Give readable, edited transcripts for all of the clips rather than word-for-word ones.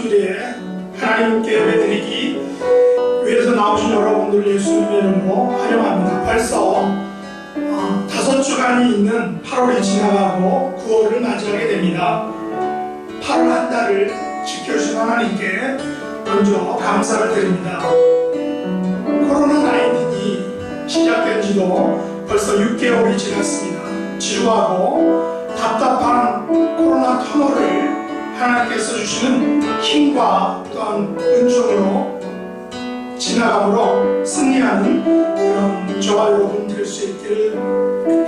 주일에 하나님께 예배드리기 위해서 나오신 여러분들 예수님의 이름으로 환영합니다. 벌써 5주간이 있는 8월이 지나가고 9월을 맞이하게 됩니다. 8월 한 달을 지켜주신 하나님께 먼저 감사를 드립니다. 코로나19이 시작된 지도 벌써 6개월이 지났습니다. 지루하고 답답한 코로나 터널을 하나님께서 주시는 힘과 또한 은총으로 지나감으로 승리하는 그런 저와 여러분 될 수 있기를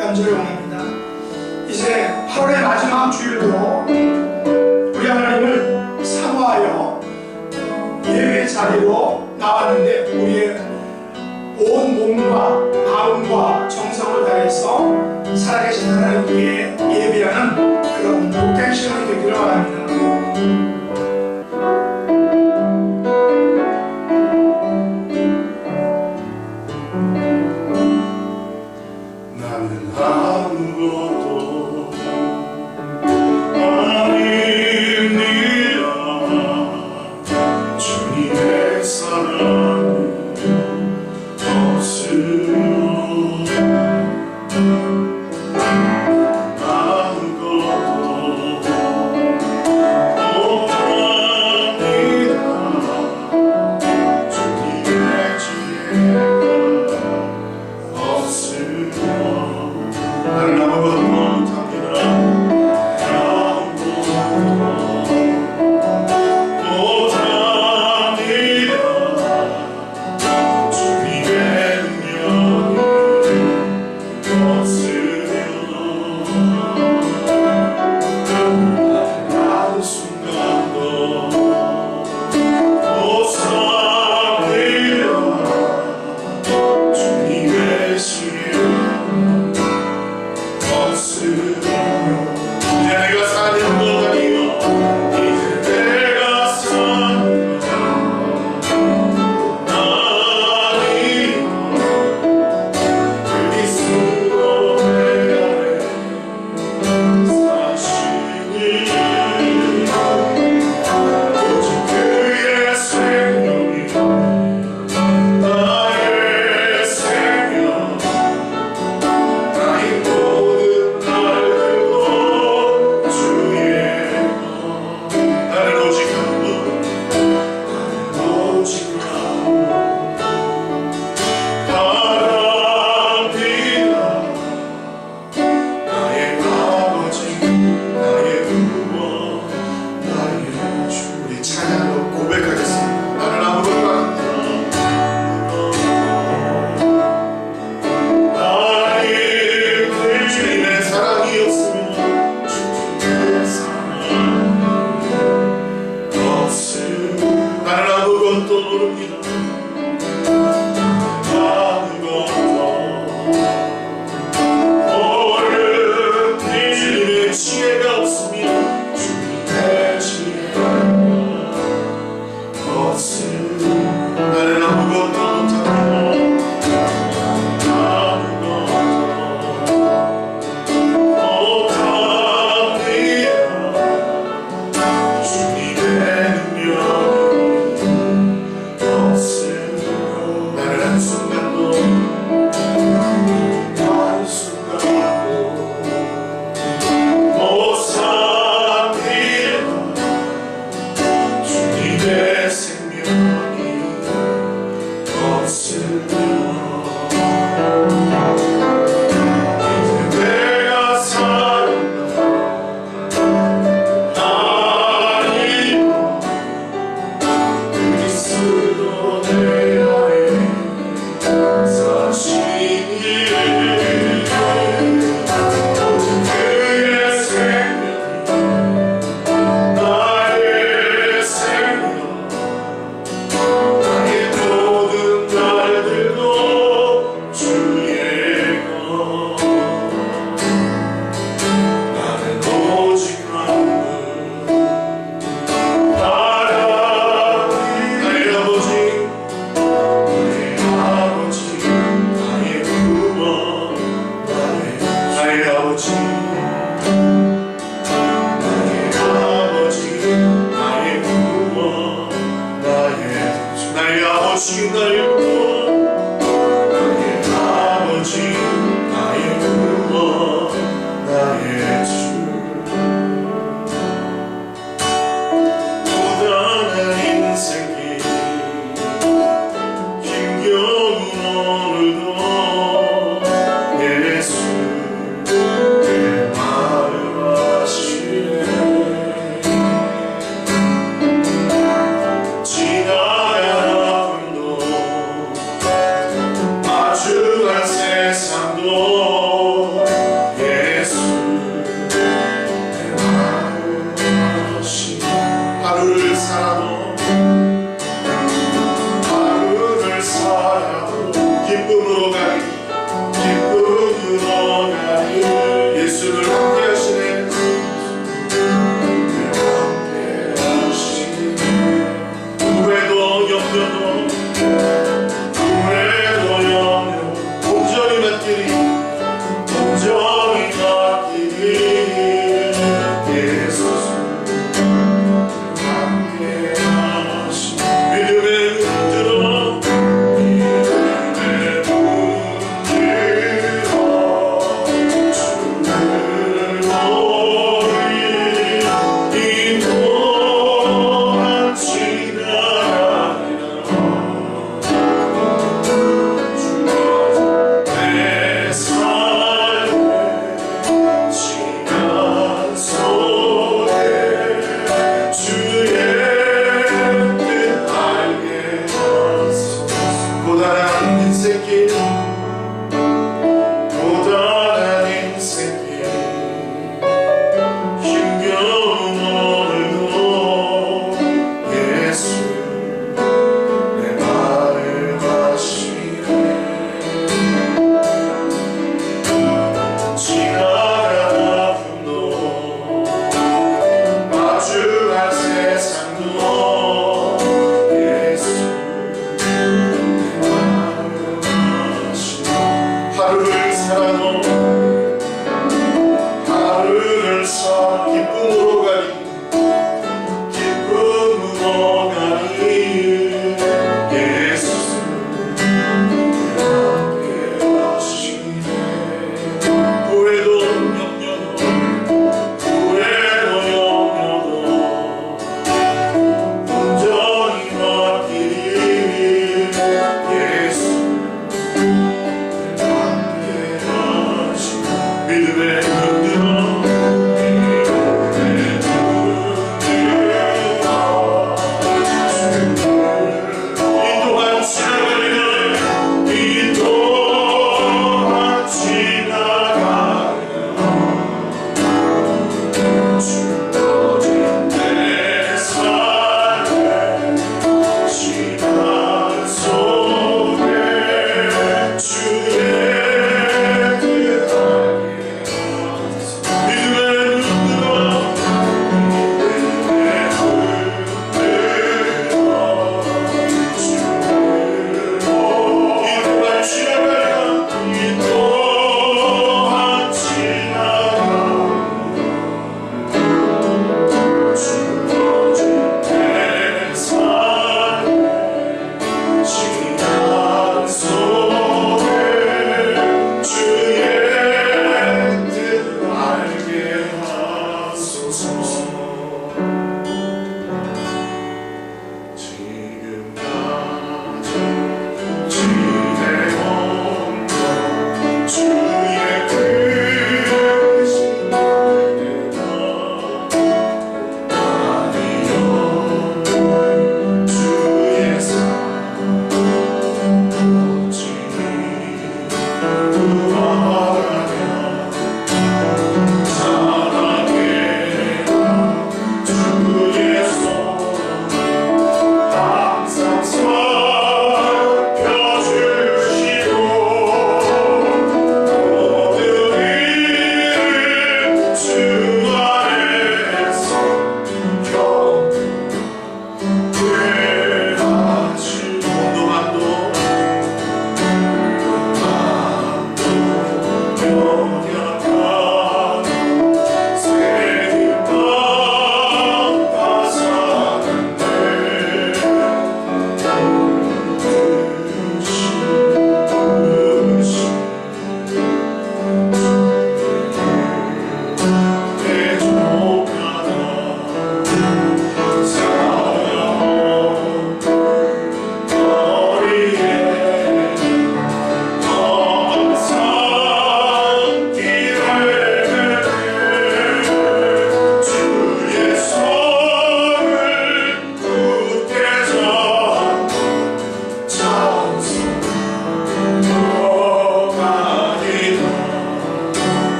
간절히 원합니다. 이제 8월의 마지막 주일로 우리 하나님을 사모하여 예배의 자리로 나왔는데 우리의 온 몸과 마음과 정성을 다해서 살아계신 하나님께 예배하는 그런 복된 시간이 되기를 바랍니다. 나는 아무것도 아닙니다. 주님의 사랑을 날고 나의 아버지 나의 구원 나의 주 고단한 인생길 힘겨운 오늘도 예수 내 말을 하시네 지나간 아픔도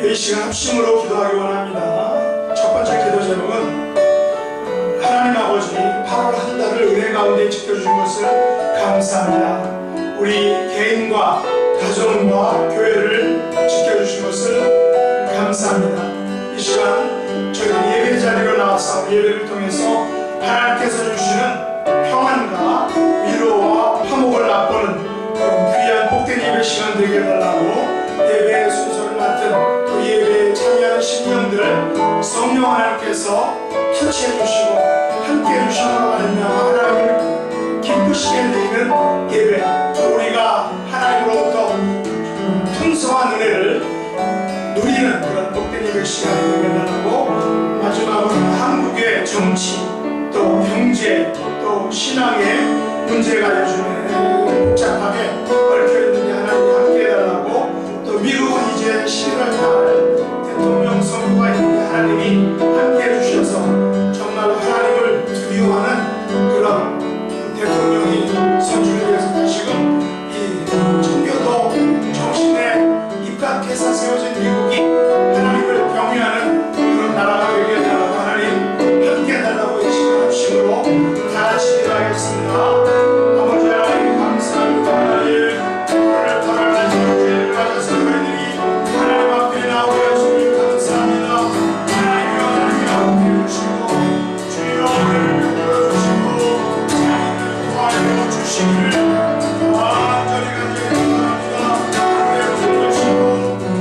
이 시간 합심으로 기도하기 원합니다. 첫 번째 기도 제목은 하나님 아버지 8월 한 달을 은혜 가운데 지켜주신 것을 감사합니다. 우리 개인과 가정과 교회를 지켜주신 것을 감사합니다. 이 시간 저희 예배 자리로 나와서 예배를 통해서 하나님께서 주시는 평안과 위로와 화목을 맛보는 그런 귀한 복된 예배 시간 되게 해달라고 예배의 순서를 맡은 또 예배에 참여하는 신령들 성령 하나님께서 터치해 주시고 함께 해주심으로 말미암아 하나님을 기쁘시게 드리는 예배, 우리가 하나님으로부터 풍성한 은혜를 누리는 그런 복된 예배 시간이 되게 해달라고, 마지막으로 한국의 정치 또 경제 또 신앙의 문제가 요즘에 복잡하게 얽혀있는데 하나님 함께 해달라고, 또 미국은 이제 11월달 대통령 선거가 있는데 하나님이 함께 해주셔서 정말로 하나님을 두려워하는 그런 대통령이 선출을 위해서 다시금 이 청교도 정신에 입각해서 세워진 미국이 하나님을 경외하는 그런 나라가 되게 해달라고 하나님 함께 해달라고 이 시간 합심으로 다 같이 기도하겠습니다. 아버지 하나님 감사합니다. 하나님 오늘 돌아가는 주님을 맞아서 저희들이 하나님 앞에 나오게 주님 감사합니다. 하나님이 함께 해주시고 주여 오늘 보여주시고 하나님을 도와줘 주시기를 간절히 바랍니다. 하나님 보여주시고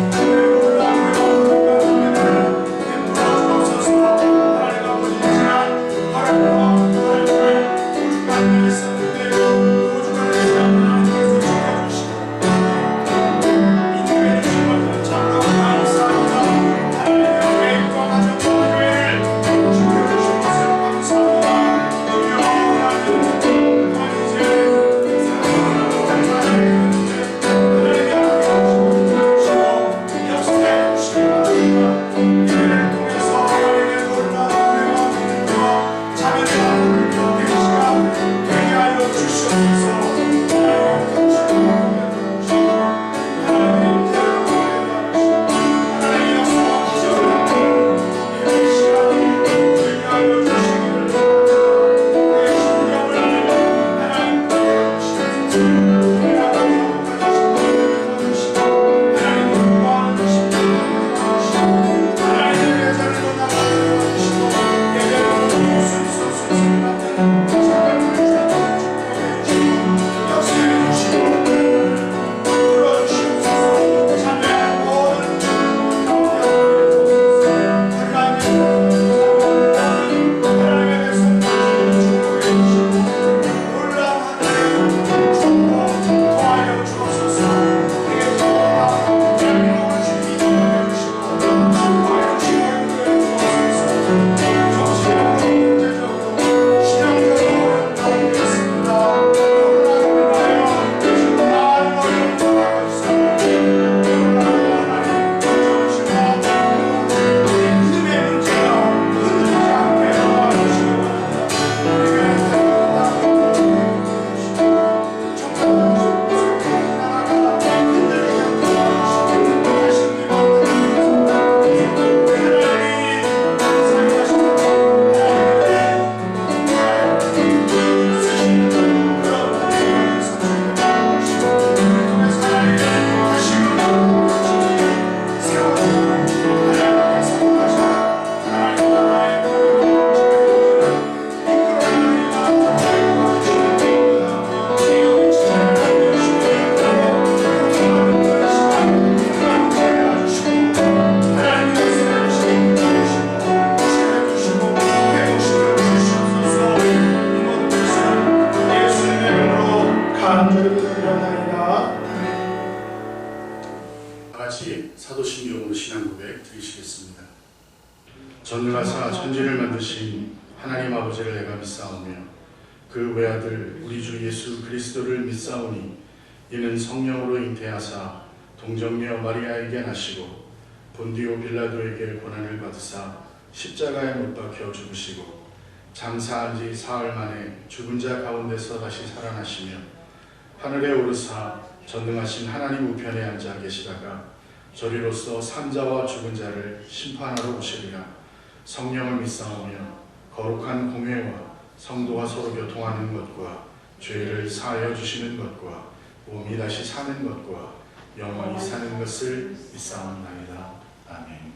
하나님 올라오며 힘들어주옵소서. 하나님 아버지 지난 하루와 하루를 오죽하게 했었는데 오죽하게 하나님께서 지켜주시고 인도해 주신 것을 참으로 감사합니다. 하나님의 계획과 가정과 교회를 지켜주신 것을 감사합니다. 주여 하나님 이제 하나님이 함께 해주시고 역사해 주시기 바랍니다. 예배를 통해서 하나님의 놀라운 은혜와 믿음과 자비를 나누는 이 시간 되게 하여 주시옵소서. 하나님의 역사와 기적을 이 시간을 되게 하여 주시기를 바랍니다. 우리의 신령을 하나님 주시옵소서. 다같이 사도신경으로 신앙고백 드리시겠습니다. 전능하사 천지를 만드신 하나님 아버지를 내가 믿사오며 그 외아들 우리 주 예수 그리스도를 믿사오니 이는 성령으로 잉태하사 동정녀 마리아에게 나시고 본디오 빌라도에게 고난을 받으사 십자가에 못 박혀 죽으시고 장사한 지 사흘 만에 죽은 자 가운데서 다시 살아나시며 하늘에 오르사 전능하신 하나님 우편에 앉아 계시다가 저리로서 산자와 죽은 자를 심판하러 오시리라. 성령을 믿사오며 거룩한 공회와 성도가 서로 교통하는 것과 죄를 사하여 주시는 것과 몸이 다시 사는 것과 영원히 사는 것을 믿사옵나이다. 아멘.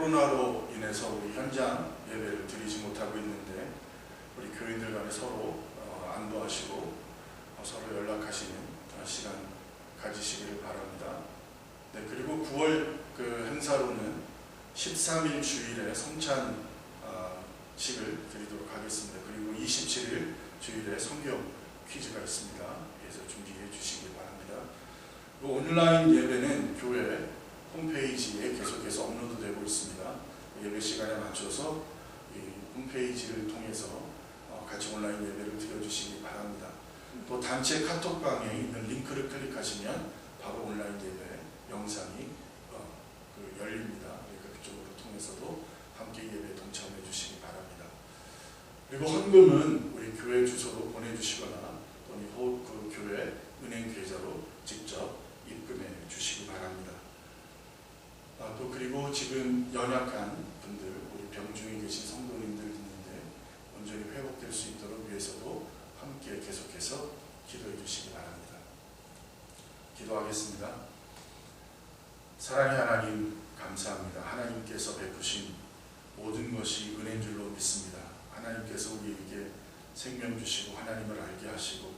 코로나로 인해서 우리 현장 예배를 드리지 못하고 있는데 우리 교인들 간에 서로 안도하시고 서로 연락하시는 시간 가지시기를 바랍니다. 네, 그리고 9월 그 행사로는 13일 주일에 성찬식을 드리도록 하겠습니다. 그리고 27일 주일에 성경 퀴즈가 있습니다. 그래서 준비해 주시기 바랍니다. 온라인 예배는 교회 홈페이지에 계속해서 업로드되고 있습니다. 예배 시간에 맞춰서 이 홈페이지를 통해서 같이 온라인 예배를 드려주시기 바랍니다. 또 단체 카톡방에 있는 링크를 클릭하시면 바로 온라인 예배 영상이 열립니다. 그러니까 그쪽으로 통해서도 함께 예배에 동참해 주시기 바랍니다. 그리고 헌금은 우리 교회 주소로 보내주시거나 또는 그 교회 은행 계좌로 직접 입금해 주시기 바랍니다. 또 그리고 지금 연약한 분들, 우리 병중에 계신 성도님들 있는데 온전히 회복될 수 있도록 위해서도 함께 계속해서 기도해 주시기 바랍니다. 기도하겠습니다. 사랑의 하나님, 감사합니다. 하나님께서 베푸신 모든 것이 은혜인 줄로 믿습니다. 하나님께서 우리에게 생명 주시고 하나님을 알게 하시고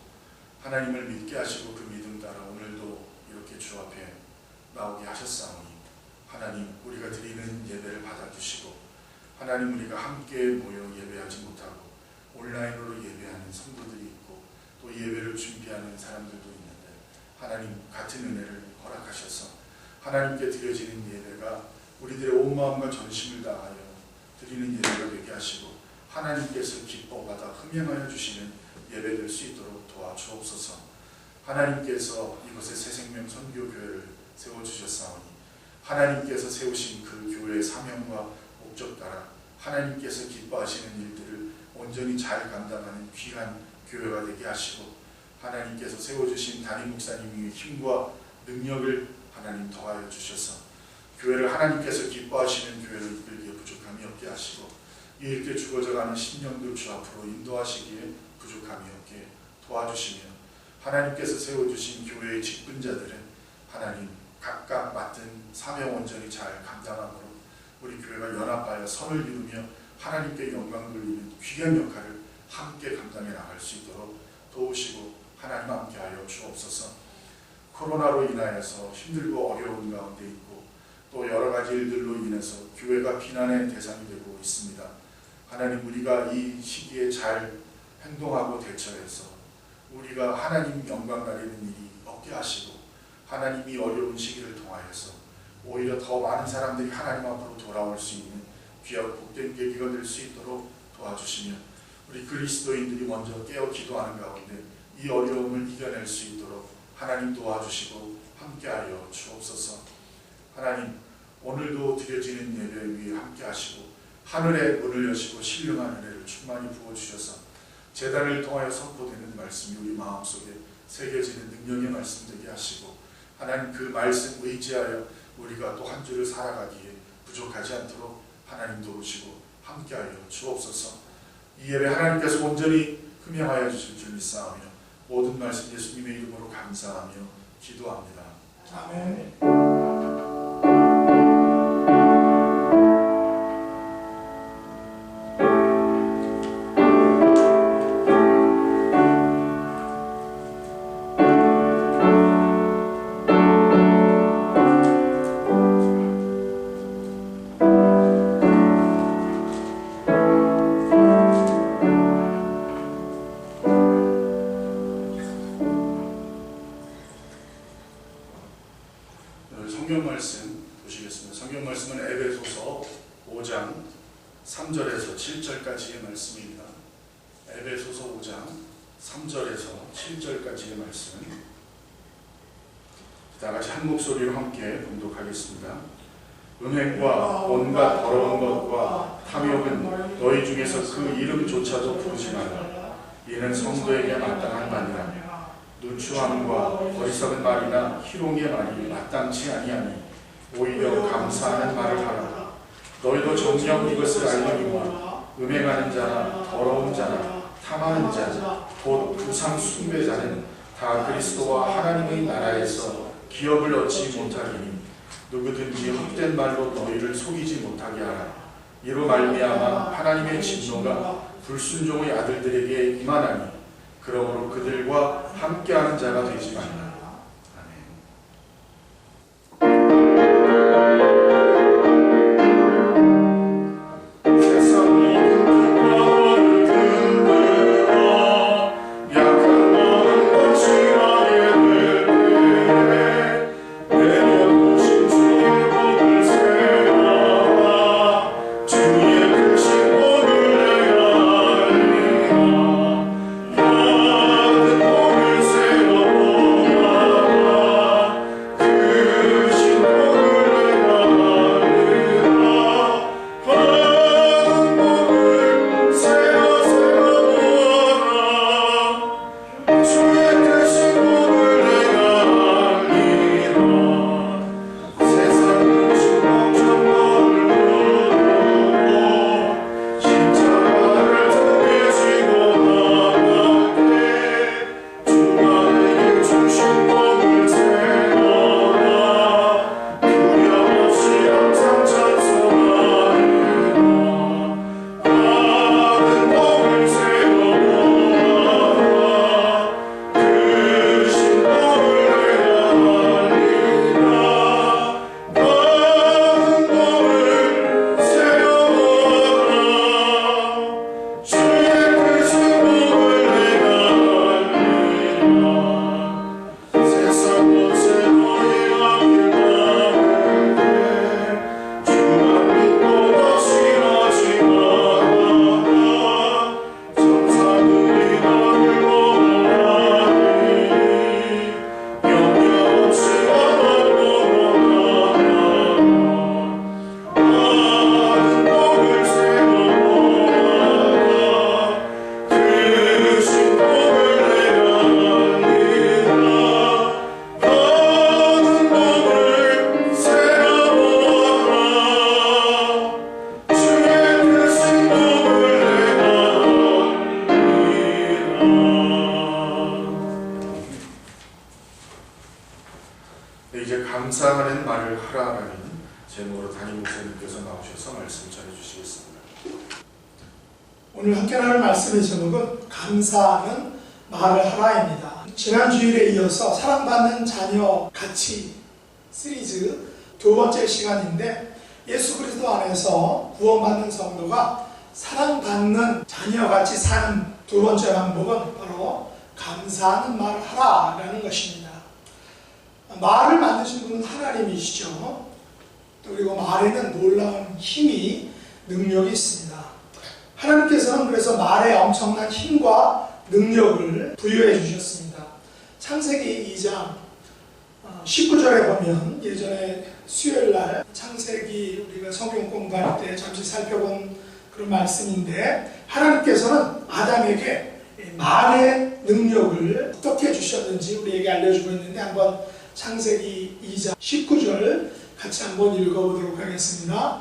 하나님을 믿게 하시고 그 믿음 따라 오늘도 이렇게 주 앞에 나오게 하셨사오니 하나님, 우리가 드리는 예배를 받아주시고 하나님, 우리가 함께 모여 예배하지 못하고 온라인으로 예배하는 성도들이 있고 또 예배를 준비하는 사람들도 있는데 하나님, 같은 은혜를 허락하셔서 하나님께 드려지는 예배가 우리들의 온 마음과 전심을 다하여 드리는 예배가 되게 하시고 하나님께서 기뻐받아 흠양하여 주시는 예배 될 수 있도록 도와주옵소서. 하나님께서 이곳에 새생명 선교교회를 세워주셨사오니 하나님께서 세우신 그 교회의 사명과 목적 따라 하나님께서 기뻐하시는 일들을 온전히 잘 감당하는 귀한 교회가 되게 하시고 하나님께서 세워주신 담임 목사님의 힘과 능력을 하나님 더하여 주셔서 교회를 하나님께서 기뻐하시는 교회를 이끌기에 부족함이 없게 하시고 이렇게 죽어져가는 신령들 주 앞으로 인도하시기에 부족함이 없게 도와주시며 하나님께서 세워주신 교회의 직분자들은 하나님 각각 맡은 사명 온전히 잘 감당함으로 우리 교회가 연합하여 선을 이루며 하나님께 영광 돌리는 귀한 역할을 함께 감당해 나갈 수 있도록 도우시고 하나님 함께하여 주옵소서. 코로나로 인하여서 힘들고 어려운 가운데 있고 또 여러 가지 일들로 인해서 교회가 비난의 대상이 되고 있습니다. 하나님, 우리가 이 시기에 잘 행동하고 대처해서 우리가 하나님 영광 가리는 일이 없게 하시고 하나님이 어려운 시기를 통하여서 오히려 더 많은 사람들이 하나님 앞으로 돌아올 수 있는 귀하고 복된 계기가 될 수 있도록 도와주시며 우리 그리스도인들이 먼저 깨어 기도하는 가운데 이 어려움을 이겨낼 수 있도록 하나님 도와주시고 함께하여 주옵소서. 하나님, 오늘도 드려지는 예배 위에 함께하시고 하늘의 문을 여시고 신령한 은혜를 충만히 부어주셔서 제단을 통하여 선포되는 말씀이 우리 마음속에 새겨지는 능력의 말씀 되게 하시고 하나님, 그 말씀 의지하여 우리가 또 한 주를 살아가기에 부족하지 않도록 하나님 도우시고 함께하여 주옵소서. 이 예배 하나님께서 온전히 흠양하여 주실 줄 믿사오며 모든 말씀 예수님의 이름으로 감사하며 기도합니다. 아멘. 성경 말씀 보시겠습니다. 성경 말씀은 에베소서 5장 3절에서 7절까지의 말씀입니다. 에베소서 5장 3절에서 7절까지의 말씀. 다 같이 한 목소리로 함께 봉독하겠습니다. 음행과 온갖 더러운 것과 탐욕은 너희 중에서 그 이름조차도 부르지 말라. 이는 성도에게 마땅한 말이라. 누추함과 어리석은 말이나 희롱의 말이 마땅치 아니하니 오히려 감사하는 말을 하라. 너희도 정녕 이것을 알려니와 음행하는 자나 더러운 자나 탐하는 자 곧 우상 숭배자는 다 그리스도와 하나님의 나라에서 기업을 얻지 못하리니 누구든지 헛된 말로 너희를 속이지 못하게 하라. 이로 말미암아 하나님의 진노가 불순종의 아들들에게 임하나니 그러므로 그들과 함께하는 자가 되지 말라. 세상이 큰 약한 이제 감사하는 말을 하라라는 제목으로 담임 목사님께서 나오셔서 말씀 전해주시겠습니다. 오늘 함께 나눌 말씀의 제목은 감사하는 말을 하라입니다. 지난 주일에 이어서 사랑받는 자녀 가치 시리즈 두 번째 시간인데, 예수 그리스도 안에서 구원받는 성도가 사랑받는 자녀같이 사는 두 번째 방법은 바로 감사하는 말을 하라라는 것입니다. 말을 만드신 분은 하나님이시죠. 그리고 말에는 놀라운 힘이, 능력이 있습니다. 하나님께서는 그래서 말에 엄청난 힘과 능력을 부여해 주셨습니다. 창세기 2장 19절에 보면, 예전에 수요일날 창세기 우리가 성경 공부할 때 잠시 살펴본 그런 말씀인데, 하나님께서는 아담에게 말의 능력을 어떻게 주셨는지 우리에게 알려주고 있는데, 한번 창세기 2장 19절 같이 한번 읽어보도록 하겠습니다.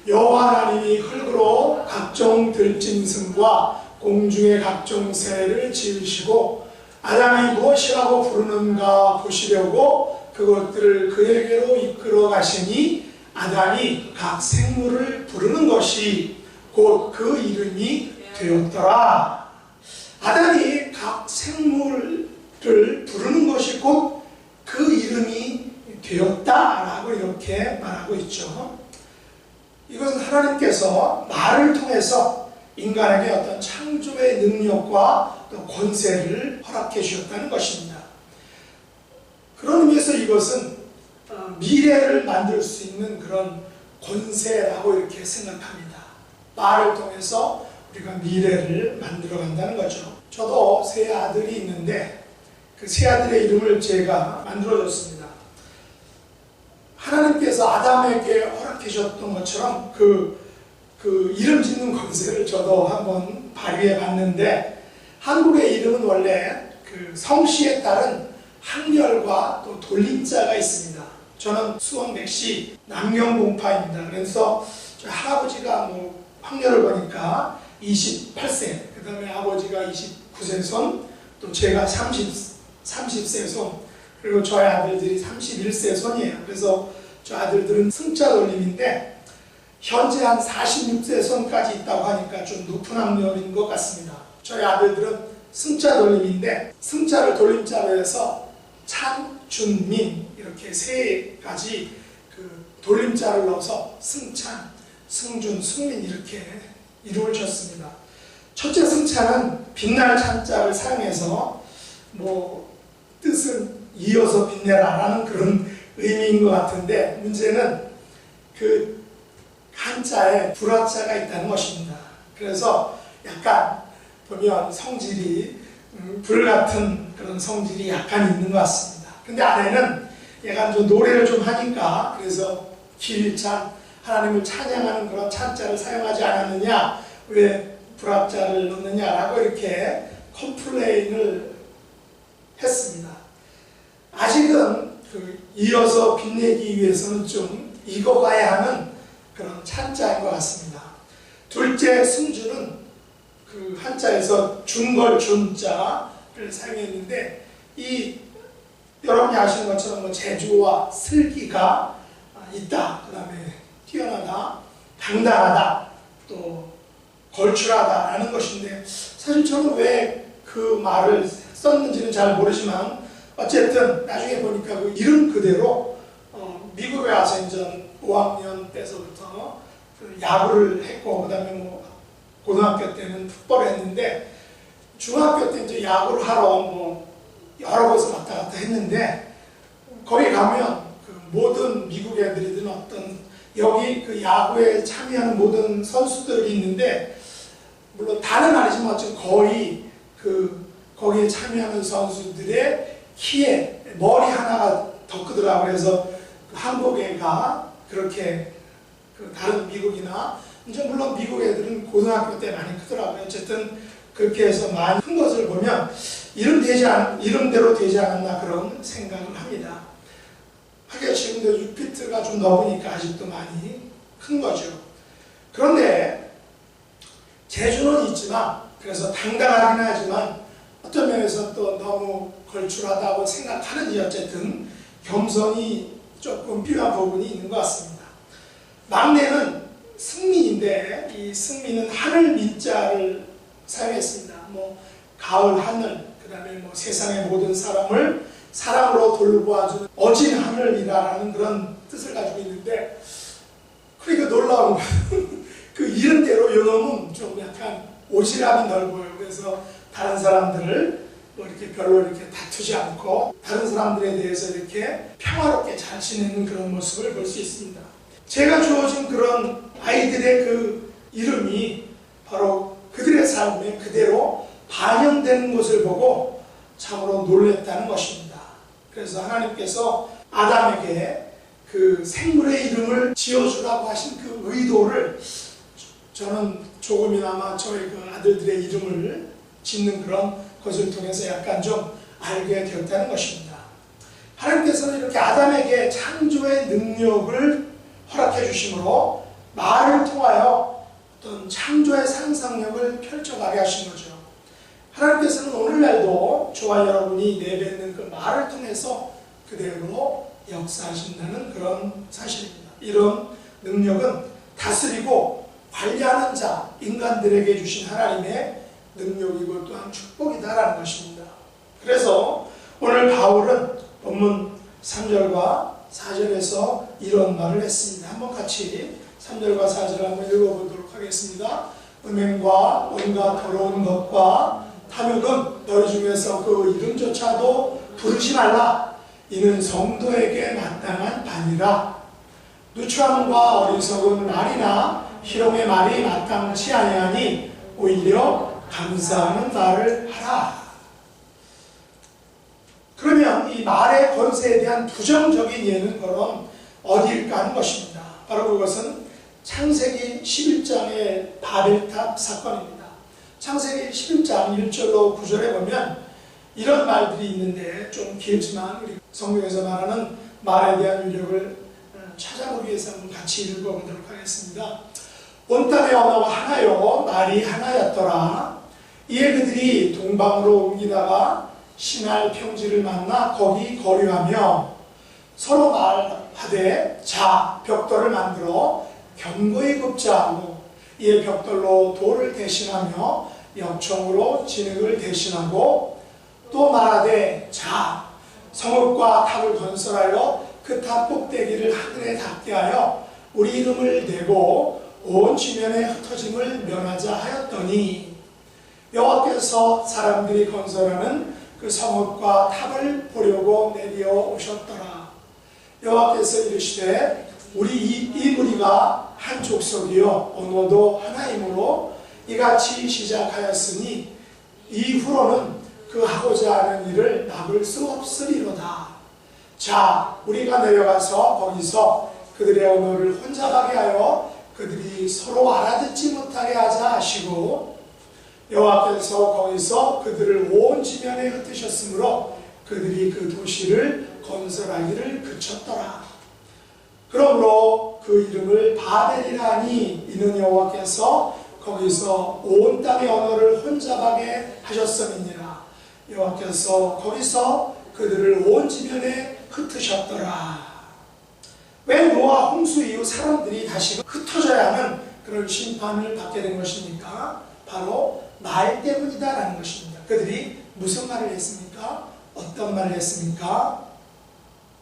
여호와 하나님이 흙으로 각종 들짐승과 공중의 각종 새를 지으시고 아담이 무엇이라고 부르는가 보시려고 그것들을 그에게로 이끌어 가시니, 아담이 각 생물을 부르는 것이 곧 그 이름이 되었더라. 아담이 각 생물을 부르는 것이 곧 그 이름이 되었다라고 이렇게 말하고 있죠. 이것은 하나님께서 말을 통해서 인간에게 어떤 창조의 능력과 또 권세를 허락해 주셨다는 것입니다. 그런 의미에서 이것은 미래를 만들 수 있는 그런 권세라고 이렇게 생각합니다. 말을 통해서 우리가 미래를 만들어 간다는 거죠. 저도 세 아들이 있는데 그 세 아들의 이름을 제가 만들어줬습니다. 하나님께서 아담에게 허락해 주셨던 것처럼 그 이름 짓는 권세를 저도 한번 발휘해 봤는데, 한국의 이름은 원래 그 성씨에 따른 항렬과 또 돌림자가 있습니다. 저는 수원 맥시 남경공파입니다. 그래서 저희 할아버지가 확률을 보니까 28세, 그 다음에 아버지가 29세 손, 또 제가 30세 손, 그리고 저희 아들들이 31세 손이에요. 그래서 저 아들들은 승자 돌림인데, 현재 한 46세 손까지 있다고 하니까 좀 높은 확률인 것 같습니다. 저희 아들들은 승자 돌림인데, 승자를 돌림자로 해서 찬, 준, 민 이렇게 세 가지 그 돌림자를 넣어서 승찬, 승준, 승민 이렇게 이름을 줬습니다. 첫째 승찬은 빛날 찬자를 사용해서 뜻은 이어서 빛내라라는 그런 의미인 것 같은데, 문제는 그 한자에 불화자가 있다는 것입니다. 그래서 약간 보면 성질이 불같은 그런 성질이 약간 있는 것 같습니다. 근데 아내는 약간 좀 노래를 좀 하니까, 그래서 길찬, 하나님을 찬양하는 그런 찬자를 사용하지 않았느냐, 왜 불합자를 넣느냐라고 이렇게 컴플레인을 했습니다. 아직은 이어서 빛내기 위해서는 좀 익어가야 하는 그런 찬자인 것 같습니다. 둘째 승주는 그 한자에서 준걸 준자를 사용했는데, 여러분이 아시는 것처럼 재주와 슬기가 있다, 그 다음에 뛰어나다, 당당하다, 또 걸출하다라는 것인데, 사실 저는 왜 그 말을 썼는지는 잘 모르지만, 어쨌든 나중에 보니까 그 이름 그대로 미국에 와서 이제 5학년 때서부터 야구를 했고, 그 다음에 고등학교 때는 풋볼을 했는데, 중학교 때 이제 야구를 하러 여러 곳을 왔다 갔다 했는데, 거기 가면 그 모든 미국 애들이든 어떤 여기 그 야구에 참여하는 모든 선수들이 있는데, 물론 다는 아니지만 어쨌든 거의 거기에 참여하는 선수들의 키에 머리 하나가 더 크더라고요. 그래서 한국 애가 그렇게 다른 미국이나, 이제 물론 미국 애들은 고등학교 때 많이 크더라고요. 어쨌든 그렇게 해서 많이 큰 것을 보면 이름대로 되지 않았나 그런 생각을 합니다. 하긴 지금도 6피트가 좀 넘으니까 아직도 많이 큰 거죠. 그런데 재주는 있지만, 그래서 당당하긴 하지만 어떤 면에서 또 너무 걸출하다고 생각하는지, 어쨌든 겸손이 조금 필요한 부분이 있는 것 같습니다. 막내는 승민인데 이 승민은 하늘 밑자를 사용했습니다. 가을 하늘, 그 다음에 세상의 모든 사람을 사랑으로 돌보아주는 어진 하늘이라는 그런 뜻을 가지고 있는데, 그러니까 놀라운 건 그 이름대로 요놈은 좀 약간 오지랖이 넓어요. 그래서 다른 사람들을 이렇게 별로 이렇게 다투지 않고 다른 사람들에 대해서 이렇게 평화롭게 잘 지내는 그런 모습을 볼 수 있습니다. 제가 주어진 그런 아이들의 그 이름이 바로 그들의 삶에 그대로 반영되는 것을 보고 참으로 놀랬다는 것입니다. 그래서 하나님께서 아담에게 그 생물의 이름을 지어주라고 하신 그 의도를 저는 조금이나마 저희 그 아들들의 이름을 짓는 그런 것을 통해서 약간 좀 알게 되었다는 것입니다. 하나님께서는 이렇게 아담에게 창조의 능력을 허락해 주심으로 말을 통하여 어떤 창조의 상상력을 펼쳐가게 하신 거죠. 하나님께서는 오늘날도 저와 여러분이 내뱉는 그 말을 통해서 그대로 역사하신다는 그런 사실입니다. 이런 능력은 다스리고 관리하는 자, 인간들에게 주신 하나님의 능력이고 또한 축복이다라는 것입니다. 그래서 오늘 바울은 본문 3절과 4절에서 이런 말을 했습니다. 한번 같이 3절과 4절을 한번 읽어보도록 하겠습니다. 음행과 온갖 더러운 것과 탐욕은 너희 중에서 그 이름조차도 부르지 말라. 이는 성도에게 마땅한 반이라. 누추함과 어리석은 말이나 희롱의 말이 마땅치 아니하니 오히려 감사하는 말을 하라. 그러면 이 말의 권세에 대한 부정적인 예는 그럼 어디일까 하는 것입니다. 바로 그것은 창세기 11장의 바벨탑 사건입니다. 창세기 11장 1절로 9절에 보면 이런 말들이 있는데 좀 길지만 우리 성경에서 말하는 말에 대한 위력을 찾아보기 위해서 한번 같이 읽어보도록 하겠습니다. 온 땅의 언어가 하나요 말이 하나였더라. 이에 그들이 동방으로 옮기다가 신할 평지를 만나 거기 거류하며 서로 말하되 자 벽돌을 만들어 견고히 굽자고, 이에 벽돌로 돌을 대신하며 역청으로 진흙을 대신하고 또 말하되 자 성읍과 탑을 건설하여 그 탑 꼭대기를 하늘에 닿게 하여 우리 이름을 대고 온 지면에 흩어짐을 면하자 하였더니 여호와께서 사람들이 건설하는 그 성읍과 탑을 보려고 내려오셨더라. 여호와께서 이르시되 우리 이 무리가 한 족속이요 언어도 하나이므로 이같이 시작하였으니 이후로는 그 하고자 하는 일을 막을 수 없으리로다. 자 우리가 내려가서 거기서 그들의 언어를 혼잡하게 하여 그들이 서로 알아듣지 못하게 하자 하시고, 여호와께서 거기서 그들을 온 지면에 흩으셨으므로 그들이 그 도시를 건설하기를 그쳤더라. 그러므로 그 이름을 바벨이라 하니 이는 여호와께서 거기서 온 땅의 언어를 혼잡하게 하셨음이니라. 여호와께서 거기서 그들을 온 지면에 흩으셨더라. 왜 노아 홍수 이후 사람들이 다시 흩어져야 하는 그런 심판을 받게 된 것입니까? 바로 말 때문이다라는 것입니다. 그들이 무슨 말을 했습니까? 어떤 말을 했습니까?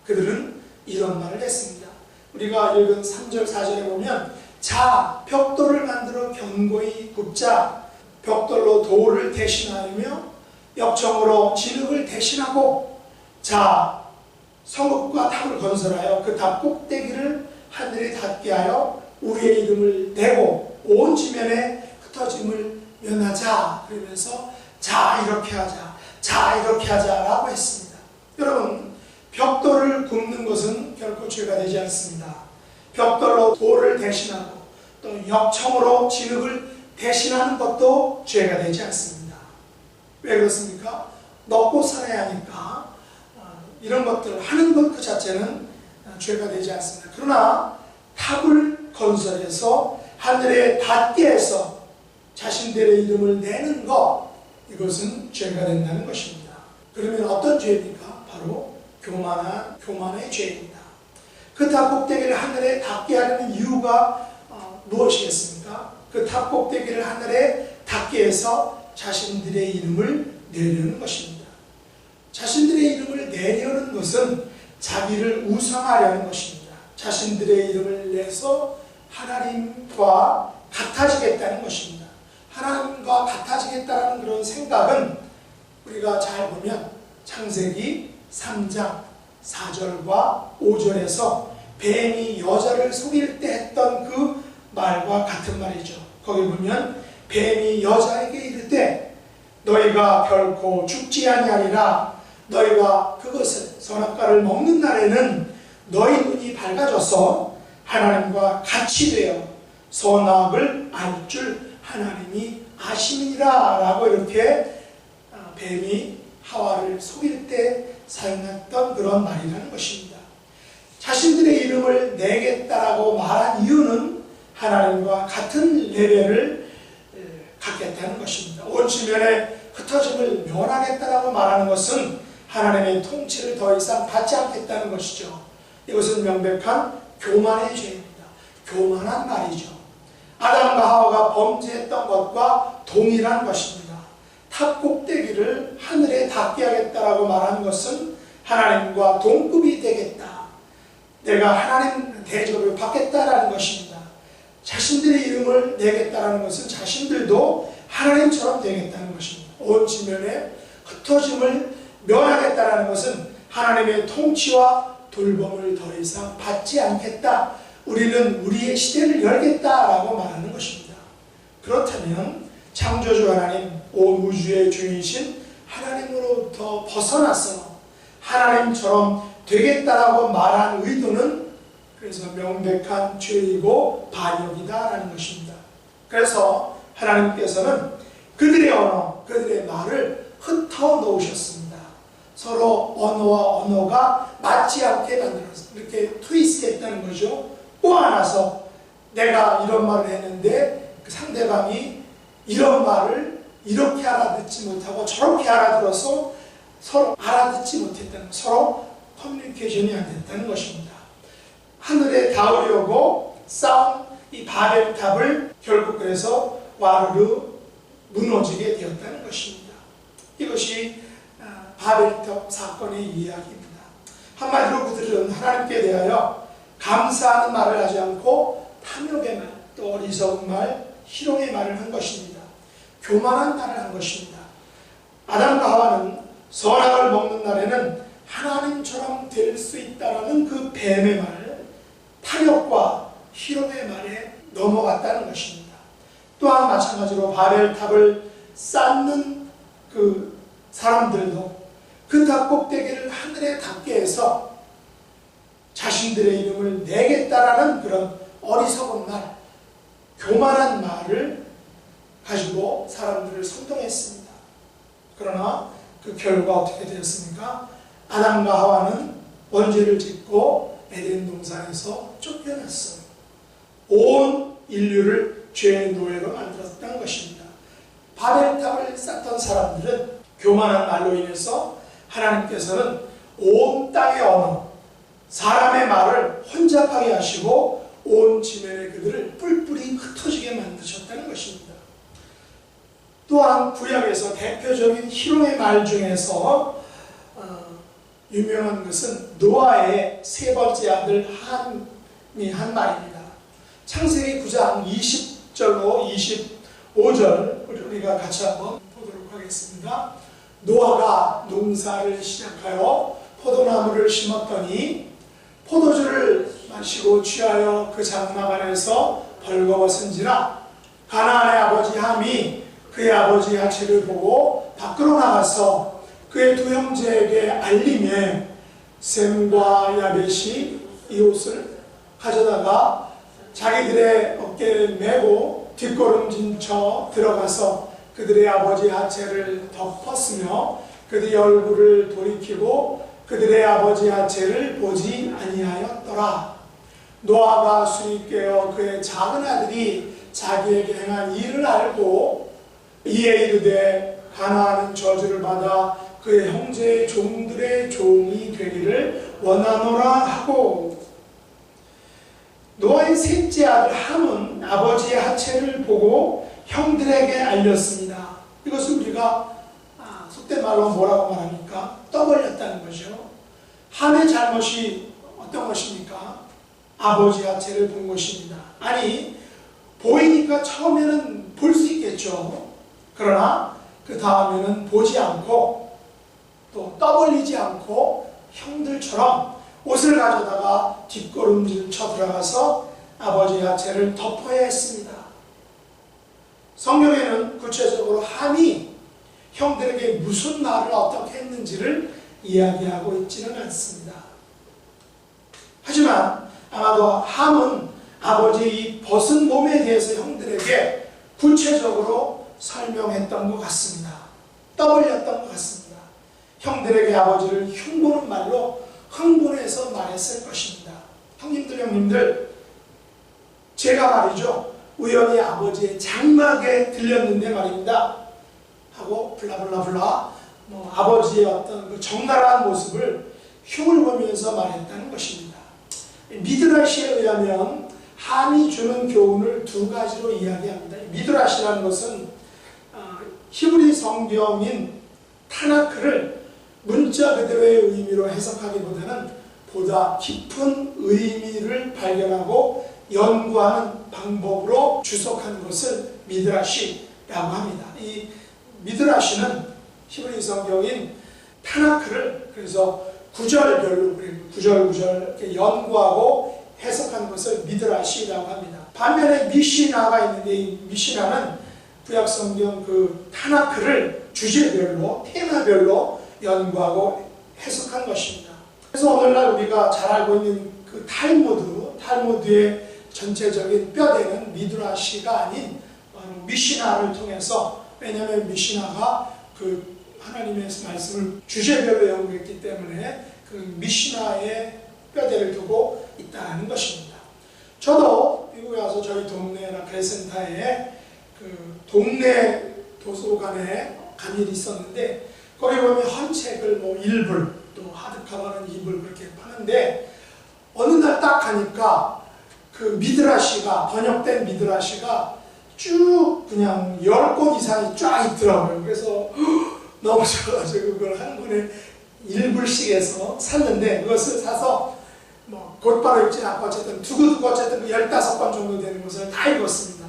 그들은 이런 말을 했습니다. 우리가 읽은 3절 4절에 보면 자 벽돌을 만들어 견고히 굽자, 벽돌로 돌을 대신하며 역청으로 진흙을 대신하고 자 성읍과 탑을 건설하여 그 탑 꼭대기를 하늘에 닿게 하여 우리의 이름을 대고 온 지면에 흩어짐을 면하자. 그러면서 자 이렇게 하자, 자 이렇게 하자라고 했습니다. 여러분 벽돌을 굽는 것은 결코 죄가 되지 않습니다. 벽돌로 돌을 대신하고 또 역청으로 진흙을 대신하는 것도 죄가 되지 않습니다. 왜 그렇습니까? 먹고 살아야 하니까 이런 것들을 하는 것 그 자체는 죄가 되지 않습니다. 그러나 탑을 건설해서 하늘에 닿게 해서 자신들의 이름을 내는 것, 이것은 죄가 된다는 것입니다. 그러면 어떤 죄입니까? 바로 교만의 죄입니다. 그 탑꼭대기를 하늘에 닿게 하려는 이유가 무엇이겠습니까? 그 탑꼭대기를 하늘에 닿게 해서 자신들의 이름을 내려는 것입니다. 자신들의 이름을 내려는 것은 자기를 우상하려는 것입니다. 자신들의 이름을 내서 하나님과 같아지겠다는 것입니다. 하나님과 같아지겠다는 그런 생각은 우리가 잘 보면 창세기 3장 4절과 5절에서 뱀이 여자를 속일 때 했던 그 말과 같은 말이죠. 거기 보면 뱀이 여자에게 이르되 너희가 결코 죽지 아니하리라. 너희가 그것을 선악과를 먹는 날에는 너희 눈이 밝아져서 하나님과 같이 되어 선악을 알 줄 하나님이 아심이니라 라고 이렇게 뱀이 하와를 속일 때 사용했던 그런 말이라는 것입니다. 자신들의 이름을 내겠다라고 말한 이유는 하나님과 같은 레벨을 갖겠다는 것입니다. 온 지면에 흩어짐을 면하겠다라고 말하는 것은 하나님의 통치를 더 이상 받지 않겠다는 것이죠. 이것은 명백한 교만의 죄입니다. 교만한 말이죠. 아담과 하와가 범죄했던 것과 동일한 것입니다. 탑 꼭대기를 하늘에 닿게 하겠다라고 말하는 것은 하나님과 동급이 되겠다. 내가 하나님 대접을 받겠다라는 것입니다. 자신들의 이름을 내겠다라는 것은 자신들도 하나님처럼 되겠다는 것입니다. 온 지면에 흩어짐을 면하겠다라는 것은 하나님의 통치와 돌봄을 더 이상 받지 않겠다. 우리는 우리의 시대를 열겠다라고 말하는 것입니다. 그렇다면 창조주 하나님, 온 우주의 주인이신 하나님으로부터 벗어나서 하나님처럼 되겠다라고 말한 의도는 그래서 명백한 죄이고 반역이다라는 것입니다. 그래서 하나님께서는 그들의 언어, 그들의 말을 흩어 놓으셨습니다. 서로 언어와 언어가 맞지 않게 만들어서 이렇게 트위스트했다는 거죠. 꼬아놔서 내가 이런 말을 했는데 그 상대방이 이런 말을 이렇게 알아듣지 못하고 저렇게 알아들어서 서로 알아듣지 못했다는 것, 서로 커뮤니케이션이 안 됐다는 것입니다. 하늘에 닿으려고 쌓은 이 바벨탑을 결국 그래서 와르르 무너지게 되었다는 것입니다. 이것이 바벨탑 사건의 이야기입니다. 한마디로 그들은 하나님께 대하여 감사하는 말을 하지 않고 탐욕의 말, 또 어리석은 말, 희롱의 말을 한 것입니다. 교만한 말을 한 것입니다. 아담과 하와는 선악을 먹는 날에는 하나님처럼 될 수 있다라는 그 뱀의 말, 탐욕과 희롱의 말에 넘어갔다는 것입니다. 또한 마찬가지로 바벨탑을 쌓는 그 사람들도 그 탑 꼭대기를 하늘에 닿게 해서 자신들의 이름을 내겠다라는 그런 어리석은 말, 교만한 말을 가지고 사람들을 선동했습니다. 그러나 그 결과 어떻게 되었습니까? 아담과 하와는 번제를 짓고 에덴 동산에서 쫓겨났어요. 온 인류를 죄의 노예로 만들었다는 것입니다. 바벨탑을 쌓던 사람들은 교만한 말로 인해서 하나님께서는 온 땅의 언어, 사람의 말을 혼잡하게 하시고 온 지면의 그들을 뿔뿔이 흩어지게 만드셨다는 것입니다. 또한 구약에서 대표적인 희롱의 말 중에서 유명한 것은 노아의 세 번째 아들 함이 한 말입니다. 창세기 9장 20절로 25절 우리가 같이 한번 보도록 하겠습니다. 노아가 농사를 시작하여 포도나무를 심었더니 포도주를 마시고 취하여 그 장막 안에서 벌거벗은지라 가나안의 아버지 함이 그의 아버지 야채를 보고 밖으로 나가서 그의 두 형제에게 알림해 셈과 야벳이 이 옷을 가져다가 자기들의 어깨에 메고 뒷걸음진 쳐 들어가서 그들의 아버지 하체를 덮었으며 그들의 얼굴을 돌이키고 그들의 아버지 하체를 보지 아니하였더라. 노아가 술이 깨어 그의 작은 아들이 자기에게 행한 일을 알고 이에 이르되 가나안은 저주를 받아 그의 형제의 종들의 종이 되기를 원하노라 하고, 노아의 셋째 아들 함은 아버지의 하체를 보고 형들에게 알렸습니다. 이것을 우리가 속된 말로 뭐라고 말합니까? 떠벌렸다는 거죠. 함의 잘못이 어떤 것입니까? 아버지 하체를 본 것입니다. 아니, 보이니까 처음에는 볼 수 있겠죠. 그러나 그 다음에는 보지 않고 또 떠벌리지 않고 형들처럼 옷을 가져다가 뒷걸음질 쳐 들어가서 아버지 하체를 덮어야 했습니다. 성경에는 구체적으로 함이 형들에게 무슨 말을 어떻게 했는지를 이야기하고 있지는 않습니다. 하지만 아마도 함은 아버지의 이 벗은 몸에 대해서 형들에게 구체적으로 설명했던 것 같습니다. 떠벌렸던 것 같습니다. 형들에게 아버지를 흉보는 말로 흥분해서 말했을 것입니다. 형님들, 제가 말이죠, 우연히 아버지의 장막에 들렸는데 말입니다 하고 블라블라블라 아버지의 어떤 그 적나라한 모습을 흉을 보면서 말했다는 것입니다. 미드라시에 의하면 함이 주는 교훈을 두 가지로 이야기합니다. 미드라시라는 것은 히브리 성경인 타나크를 문자 그대로의 의미로 해석하기보다는 보다 깊은 의미를 발견하고 연구하는 방법으로 주석한 것을 미드라시라고 합니다. 이 미드라시는 히브리 성경인 타나크를 그래서 구절별로 구절 이렇게 연구하고 해석한 것을 미드라시라고 합니다. 반면에 미시나가 있는데 이 미시나는 구약 성경 그 타나크를 주제별로 테마별로 연구하고 해석한 것입니다. 그래서 오늘날 우리가 잘 알고 있는 그 탈무드의 전체적인 뼈대는 미드라시가 아닌 미시나를 통해서, 왜냐하면 미시나가 그 하나님의 말씀을 주제별로 연구했기 때문에 그 미시나의 뼈대를 두고 있다는 것입니다. 저도 미국에 와서 저희 동네나 그레센타에 그 동네 도서관에 간 일이 있었는데, 거기 보면 헌책을 1불 또 하드카바는 2불 그렇게 파는데, 어느 날 딱 가니까 그 미드라시가, 번역된 미드라시가 쭉 그냥 10권 이상이 쫙 있더라고요. 그래서 너무 좋아가지고 그걸 한 권에 1불씩해서 샀는데, 그것을 사서 곧바로 읽지는 않고 어쨌든 두고두고 어쨌든 15권 정도 되는 것을 다 읽었습니다.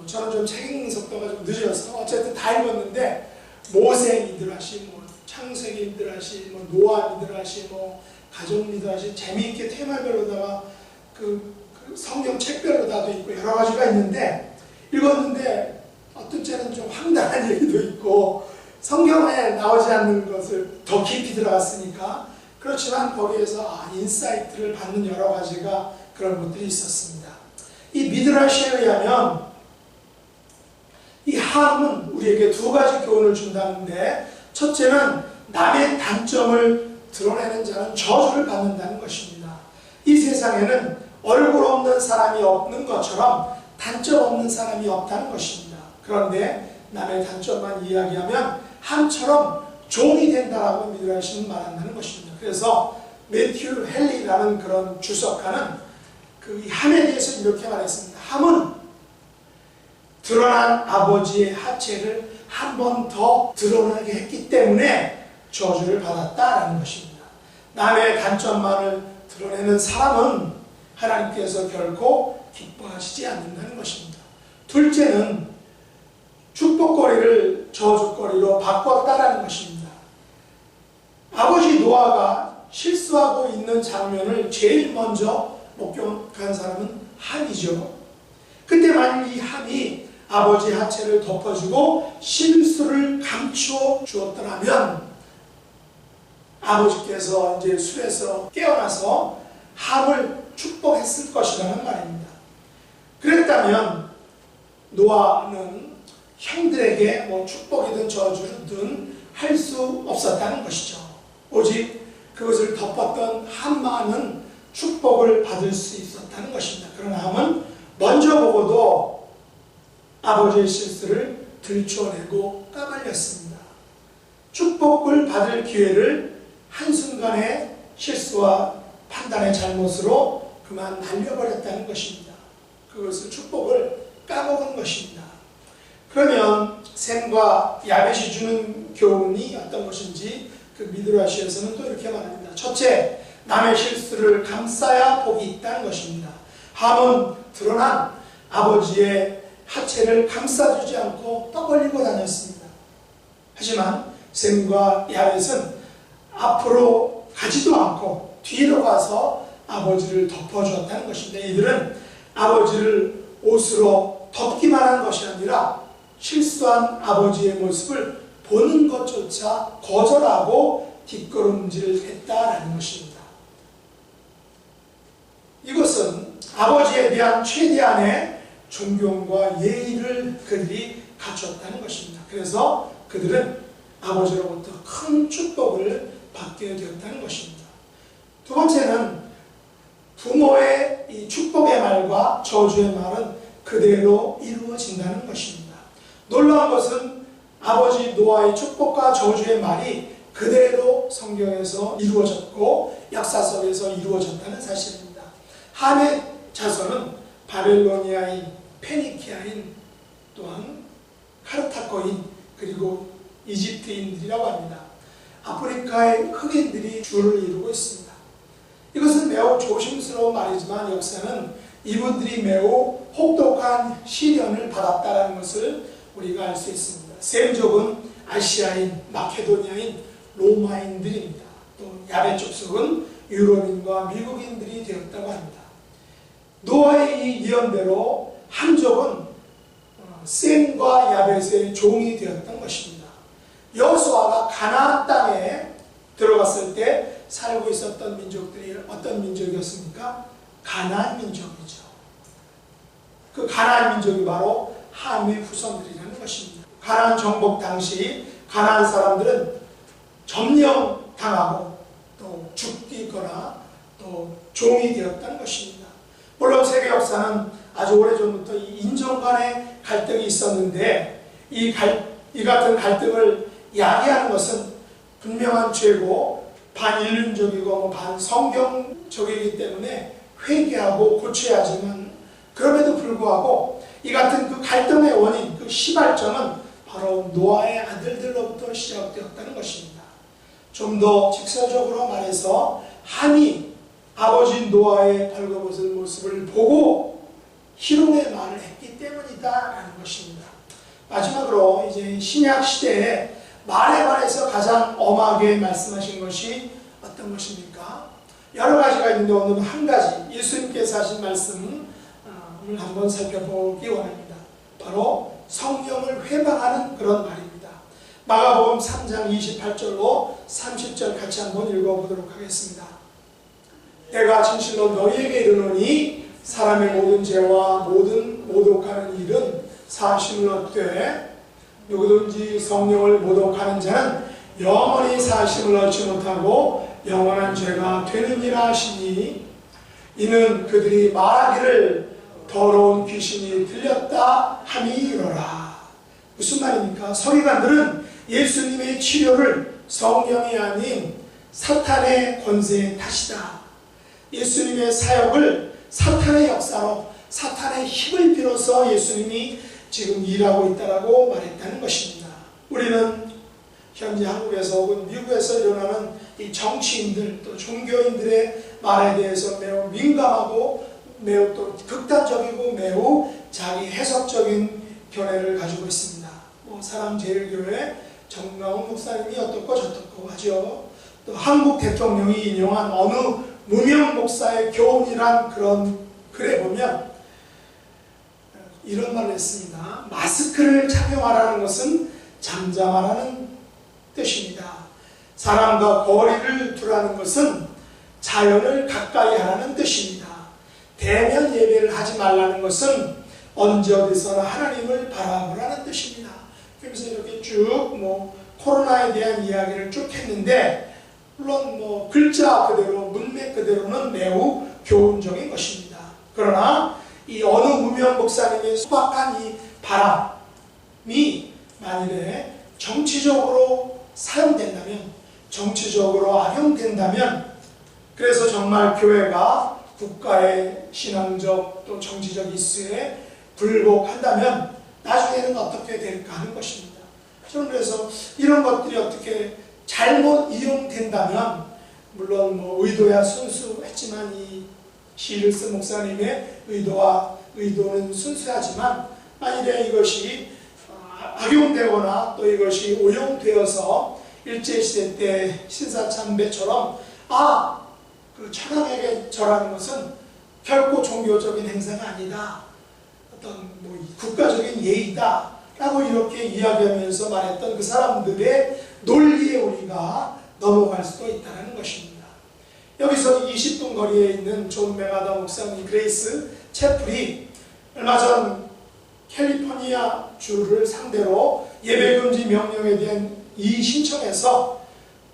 저는 좀 책 읽는 속도가 좀 늦어서 어쨌든 다 읽었는데, 모세 미드라시, 창세기 미드라시, 노아 미드라시, 가족 미드라시, 재미있게 테마별로다가 그 성경 책별로 다도 있고 여러 가지가 있는데, 읽었는데 어떤 때는 좀 황당한 얘기도 있고 성경에 나오지 않는 것을 더 깊이 들어갔으니까, 그렇지만 거기에서 인사이트를 받는 여러 가지가 그런 것들이 있었습니다. 이 미드라시에 의하면 이 함은 우리에게 두 가지 교훈을 준다는데, 첫째는 남의 단점을 드러내는 자는 저주를 받는다는 것입니다. 이 세상에는 얼굴 없는 사람이 없는 것처럼 단점 없는 사람이 없다는 것입니다. 그런데 남의 단점만 이야기하면 함처럼 종이 된다라고 미드라시는 말한다는 것입니다. 그래서 매튜 헨리라는 그런 주석가는 그 함에 대해서 이렇게 말했습니다. 함은 드러난 아버지의 하체를 한 번 더 드러나게 했기 때문에 저주를 받았다라는 것입니다. 남의 단점만을 드러내는 사람은 하나님께서 결코 기뻐하시지 않는다는 것입니다. 둘째는 축복거리를 저주거리로 바꿨다라는 것입니다. 아버지 노아가 실수하고 있는 장면을 제일 먼저 목격한 사람은 함이죠. 그때 만약 이 함이 아버지 하체를 덮어주고 실수를 감추어 주었더라면 아버지께서 이제 술에서 깨어나서 함을 축복했을 것이라는 말입니다. 그랬다면 노아는 형들에게 축복이든 저주든 할 수 없었다는 것이죠. 오직 그것을 덮었던 함만은 축복을 받을 수 있었다는 것입니다. 그러나 함은 먼저 보고도 아버지의 실수를 들춰내고 까발렸습니다. 축복을 받을 기회를 한순간의 실수와 판단의 잘못으로 그만 날려버렸다는 것입니다. 그것을 축복을 까먹은 것입니다. 그러면 셈과 야벳이 주는 교훈이 어떤 것인지 그 미드라시에서는 또 이렇게 말합니다. 첫째, 남의 실수를 감싸야 복이 있다는 것입니다. 함은 드러난 아버지의 하체를 감싸주지 않고 떠벌리고 다녔습니다. 하지만 셈과 야벳은 앞으로 가지도 않고 뒤로 가서 아버지를 덮어주었다는 것입니다. 이들은 아버지를 옷으로 덮기만 한 것이 아니라 실수한 아버지의 모습을 보는 것조차 거절하고 뒷걸음질했다라는 것입니다. 이것은 아버지에 대한 최대한의 존경과 예의를 그들이 갖췄다는 것입니다. 그래서 그들은 아버지로부터 큰 축복을 받게 되었다는 것입니다. 두 번째는 부모의 이 축복의 말과 저주의 말은 그대로 이루어진다는 것입니다. 놀라운 것은 아버지 노아의 축복과 저주의 말이 그대로 성경에서 이루어졌고 역사석에서 이루어졌다는 사실입니다. 함의 자손은 바벨로니아인, 페니키아인, 또한 카르타코인, 그리고 이집트인들이라고 합니다. 아프리카의 흑인들이 주를 이루고 있습니다. 이것은 매우 조심스러운 말이지만 역사는 이분들이 매우 혹독한 시련을 받았다는 것을 우리가 알 수 있습니다. 셈족은 아시아인, 마케도니아인, 로마인들입니다. 또 야벳 족속은 유럽인과 미국인들이 되었다고 합니다. 노아의 이 예언대로 함족은 셈과 야벳의 종이 되었던 것입니다. 여호수아가 가나안 땅에 들어갔을 때 살고 있었던 민족들이 어떤 민족이었습니까? 가나안 민족이죠. 그 가나안 민족이 바로 함의 후손들이라는 것입니다. 가나안 정복 당시 가나안 사람들은 점령당하고 또 죽거나 또 종이 되었다는 것입니다. 물론 세계 역사는 아주 오래전부터 이 인종 간의 갈등이 있었는데 이 같은 갈등을 야기하는 것은 분명한 죄고 반인륜적이고 반성경적이기 때문에 회개하고 고쳐야 하지만 그럼에도 불구하고 이 같은 그 갈등의 원인, 그 시발점은 바로 노아의 아들들로부터 시작되었다는 것입니다. 좀 더 직설적으로 말해서 함이 아버지 노아의 벌거벗은 모습을 보고 희롱의 말을 했기 때문이다라는 것입니다. 마지막으로 이제 신약 시대에 말에 관해서 가장 엄하게 말씀하신 것이 어떤 것입니까? 여러 가지가 있는데 오늘은 한 가지, 예수님께서 하신 말씀을 한번 살펴보기 원합니다. 바로 성령을 회방하는 그런 말입니다. 마가복음 3장 28절로 30절 같이 한번 읽어보도록 하겠습니다. 내가 진실로 너희에게 이르노니 사람의 모든 죄와 모든 모독하는 일은 사심을 얻되 누구든지 성령을 모독하는 자는 영원히 사심을 얻지 못하고 영원한 죄가 되느니라 하시니 이는 그들이 말하기를 더러운 귀신이 들렸다 함이로라. 무슨 말입니까? 서기관들은 예수님의 치료를 성령이 아닌 사탄의 권세의 탓이다. 예수님의 사역을 사탄의 역사로 사탄의 힘을 빌어서 예수님이 지금 일하고 있다라고 말했다는 것입니다. 우리는 현재 한국에서 혹은 미국에서 일어나는 이 정치인들 또 종교인들의 말에 대해서 매우 민감하고 매우 또 극단적이고 매우 자기 해석적인 견해를 가지고 있습니다. 사랑제일교회 정강훈 목사님이 어떻고 저떻고 하죠. 또 한국 대통령이 인용한 어느 무명 목사의 교훈이란 그런 글에 보면 이런 말을 했습니다. 마스크를 착용하라는 것은 잠잠하라는 뜻입니다. 사람과 거리를 두라는 것은 자연을 가까이 하라는 뜻입니다. 대면 예배를 하지 말라는 것은 언제 어디서나 하나님을 바라보라는 뜻입니다. 그래서 이렇게 쭉 코로나에 대한 이야기를 쭉 했는데 물론 글자 그대로 문맥 그대로는 매우 교훈적인 것입니다. 그러나 이 어느 무명 목사님의 소박한 이 바람이 만일에 정치적으로 사용된다면, 정치적으로 악용된다면, 그래서 정말 교회가 국가의 신앙적 또 정치적 이슈에 불복한다면 나중에는 어떻게 될까 하는 것입니다. 저는 그래서 이런 것들이 어떻게 잘못 이용된다면, 물론 의도야 순수했지만 이 시를 쓴 목사님의 의도는 순수하지만, 만일에 이것이 악용되거나 또 이것이 오용되어서 일제시대 때 신사참배처럼 그 천황에게 절하는 것은 결코 종교적인 행사가 아니다, 어떤 국가적인 예의다 라고 이렇게 이야기하면서 말했던 그 사람들의 논리에 우리가 넘어갈 수도 있다는 것입니다. 여기서 20분 거리에 있는 존 메가더 목사님 그레이스 채플이 얼마 전 캘리포니아 주를 상대로 예배금지 명령에 대한 이의 신청에서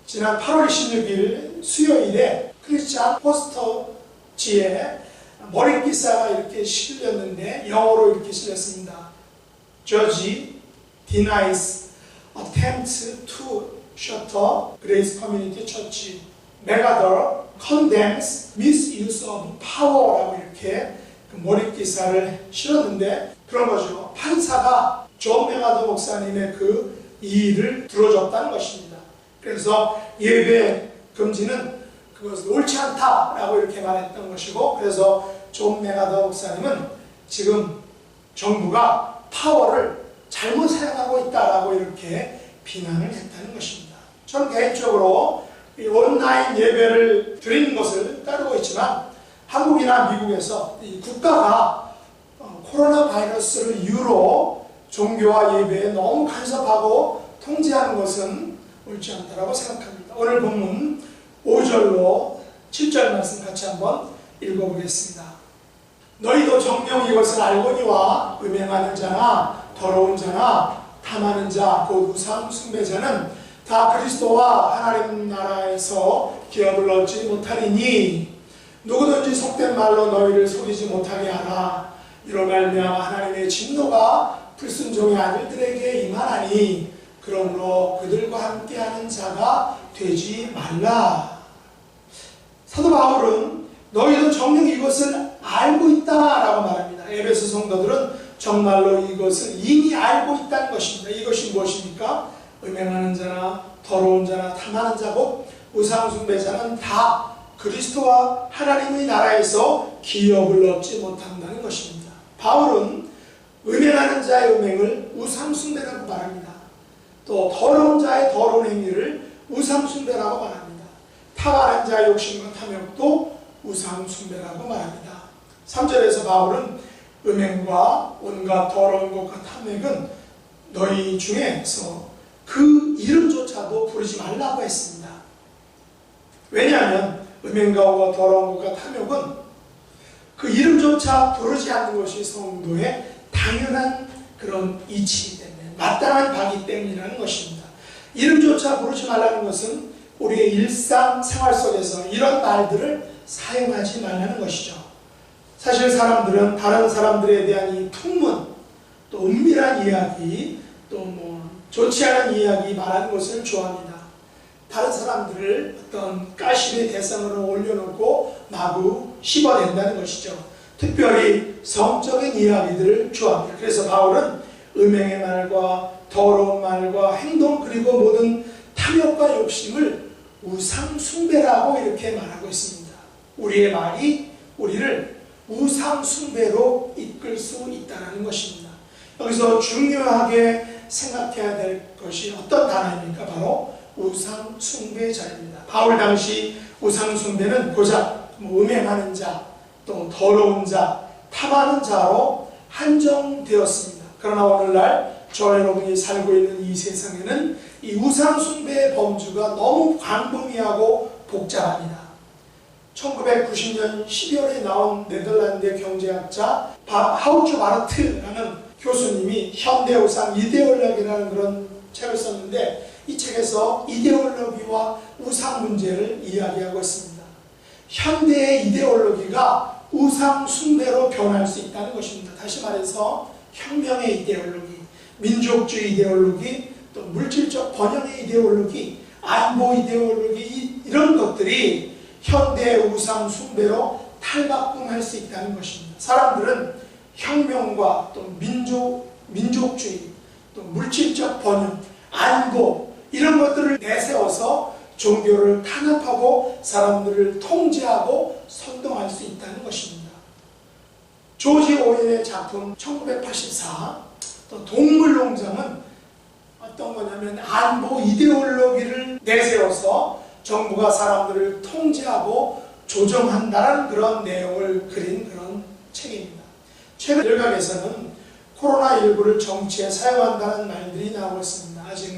지난 8월 26일 수요일에 크리스찬 포스터지에 머릿기사가 이렇게 실렸는데 영어로 이렇게 실렸습니다. Judge denies attempt to shutter Grace Community Church. 메가더 condemns misuse of power라고 이렇게 그 머릿기사를 실었는데, 그런 거죠. 판사가 존 메가더 목사님의 그 이의를 들어줬다는 것입니다. 그래서 예배 금지는 그것은 옳지 않다라고 이렇게 말했던 것이고, 그래서 존 메가더 목사님은 지금 정부가 파워를 잘못 사용하고 있다라고 이렇게 비난을 했다는 것입니다. 저는 개인적으로 이 온라인 예배를 드리는 것을 따르고 있지만, 한국이나 미국에서 이 국가가 코로나 바이러스를 이유로 종교와 예배에 너무 간섭하고 통제하는 것은 옳지 않다고 생각합니다. 오늘 본문 5절로 7절 말씀 같이 한번 읽어보겠습니다. 너희도 정녕 이것을 알거니와 음행하는 자나 더러운 자나 탐하는 자 곧 우상 숭배자는 다 그리스도와 하나님 나라에서 기업을 얻지 못하리니, 누구든지 속된 말로 너희를 속이지 못하게 하라. 이로 말미암아 하나님의 진노가 불순종의 아들들에게 임하나니, 그러므로 그들과 함께하는 자가 되지 말라. 사도 바울은 너희도 정녕 이것을 알고 있다라고 말합니다. 에베소 성도들은 정말로 이것을 이미 알고 있다는 것입니다. 이것이 무엇입니까? 음행하는 자나 더러운 자나 탐하는 자 곧 우상숭배자는 다 그리스도와 하나님의 나라에서 기업을 얻지 못한다는 것입니다. 바울은 음행하는 자의 음행을 우상숭배라고 말합니다. 또 더러운 자의 더러운 행위를 우상숭배라고 말합니다. 탐하는 자의 욕심과 탐욕도 우상숭배라고 말합니다. 3절에서 바울은 음행과 온갖 더러운 것과 탐욕은 너희 중에서 그 이름조차도 부르지 말라고 했습니다. 왜냐하면 음행과 더러운 것과 탐욕은 그 이름조차 부르지 않는 것이 성도의 당연한 그런 이치이기 때문에, 마땅한 바기 때문이라는 것입니다. 이름조차 부르지 말라는 것은 우리의 일상생활 속에서 이런 말들을 사용하지 말라는 것이죠. 사실 사람들은 다른 사람들에 대한 이 풍문, 또 은밀한 이야기, 또 좋지 않은 이야기 말하는 것을 좋아합니다. 다른 사람들을 어떤 가십의 대상으로 올려놓고 마구 씹어낸다는 것이죠. 특별히 성적인 이야기들을 좋아합니다. 그래서 바울은 음행의 말과 더러운 말과 행동, 그리고 모든 탐욕과 욕심을 우상숭배라고 이렇게 말하고 있습니다. 우리의 말이 우리를 우상숭배로 이끌 수 있다는 것입니다. 여기서 중요하게 생각해야 될 것이 어떤 단어입니까? 바로 우상숭배자입니다. 바울 당시 우상숭배는 고작 음행하는 자, 또 더러운 자, 탐하는 자로 한정되었습니다. 그러나 오늘날 저와 여러분이 살고 있는 이 세상에는 이 우상숭배의 범주가 너무 광범위하고 복잡합니다. 1990년 12월에 나온 네덜란드 경제학자 하우츠 바르트라는 교수님이 현대우상 이데올로기라는 그런 책을 썼는데, 이 책에서 이데올로기와 우상 문제를 이야기하고 있습니다. 현대의 이데올로기가 우상 숭배로 변할 수 있다는 것입니다. 다시 말해서 혁명의 이데올로기, 민족주의 이데올로기, 또 물질적 번영의 이데올로기, 안보 이데올로기 이런 것들이 현대 우상 숭배로 탈바꿈할 수 있다는 것입니다. 사람들은 혁명과 또 민족주의, 또 물질적 번영, 안보 이런 것들을 내세워서 종교를 탄압하고 사람들을 통제하고 선동할 수 있다는 것입니다. 조지 오웰의 작품 1984 또 동물농장은 어떤 거냐면 안보 이데올로기를 내세워서 정부가 사람들을 통제하고 조정한다는 그런 내용을 그린 그런 책입니다. 최근 일각에서는 코로나19를 정치에 사용한다는 말들이 나오고 있습니다. 아직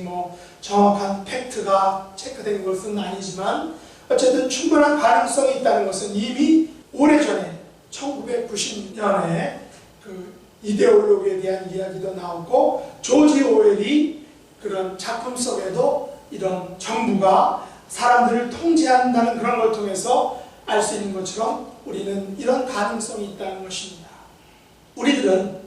정확한 팩트가 체크된 것은 아니지만 어쨌든 충분한 가능성이 있다는 것은 이미 오래전에 1990년에 그 이데올로기에 대한 이야기도 나오고 조지 오웰이 그런 작품 속에도 이런 정부가 사람들을 통제한다는 그런 걸 통해서 알 수 있는 것처럼 우리는 이런 가능성이 있다는 것입니다. 우리들은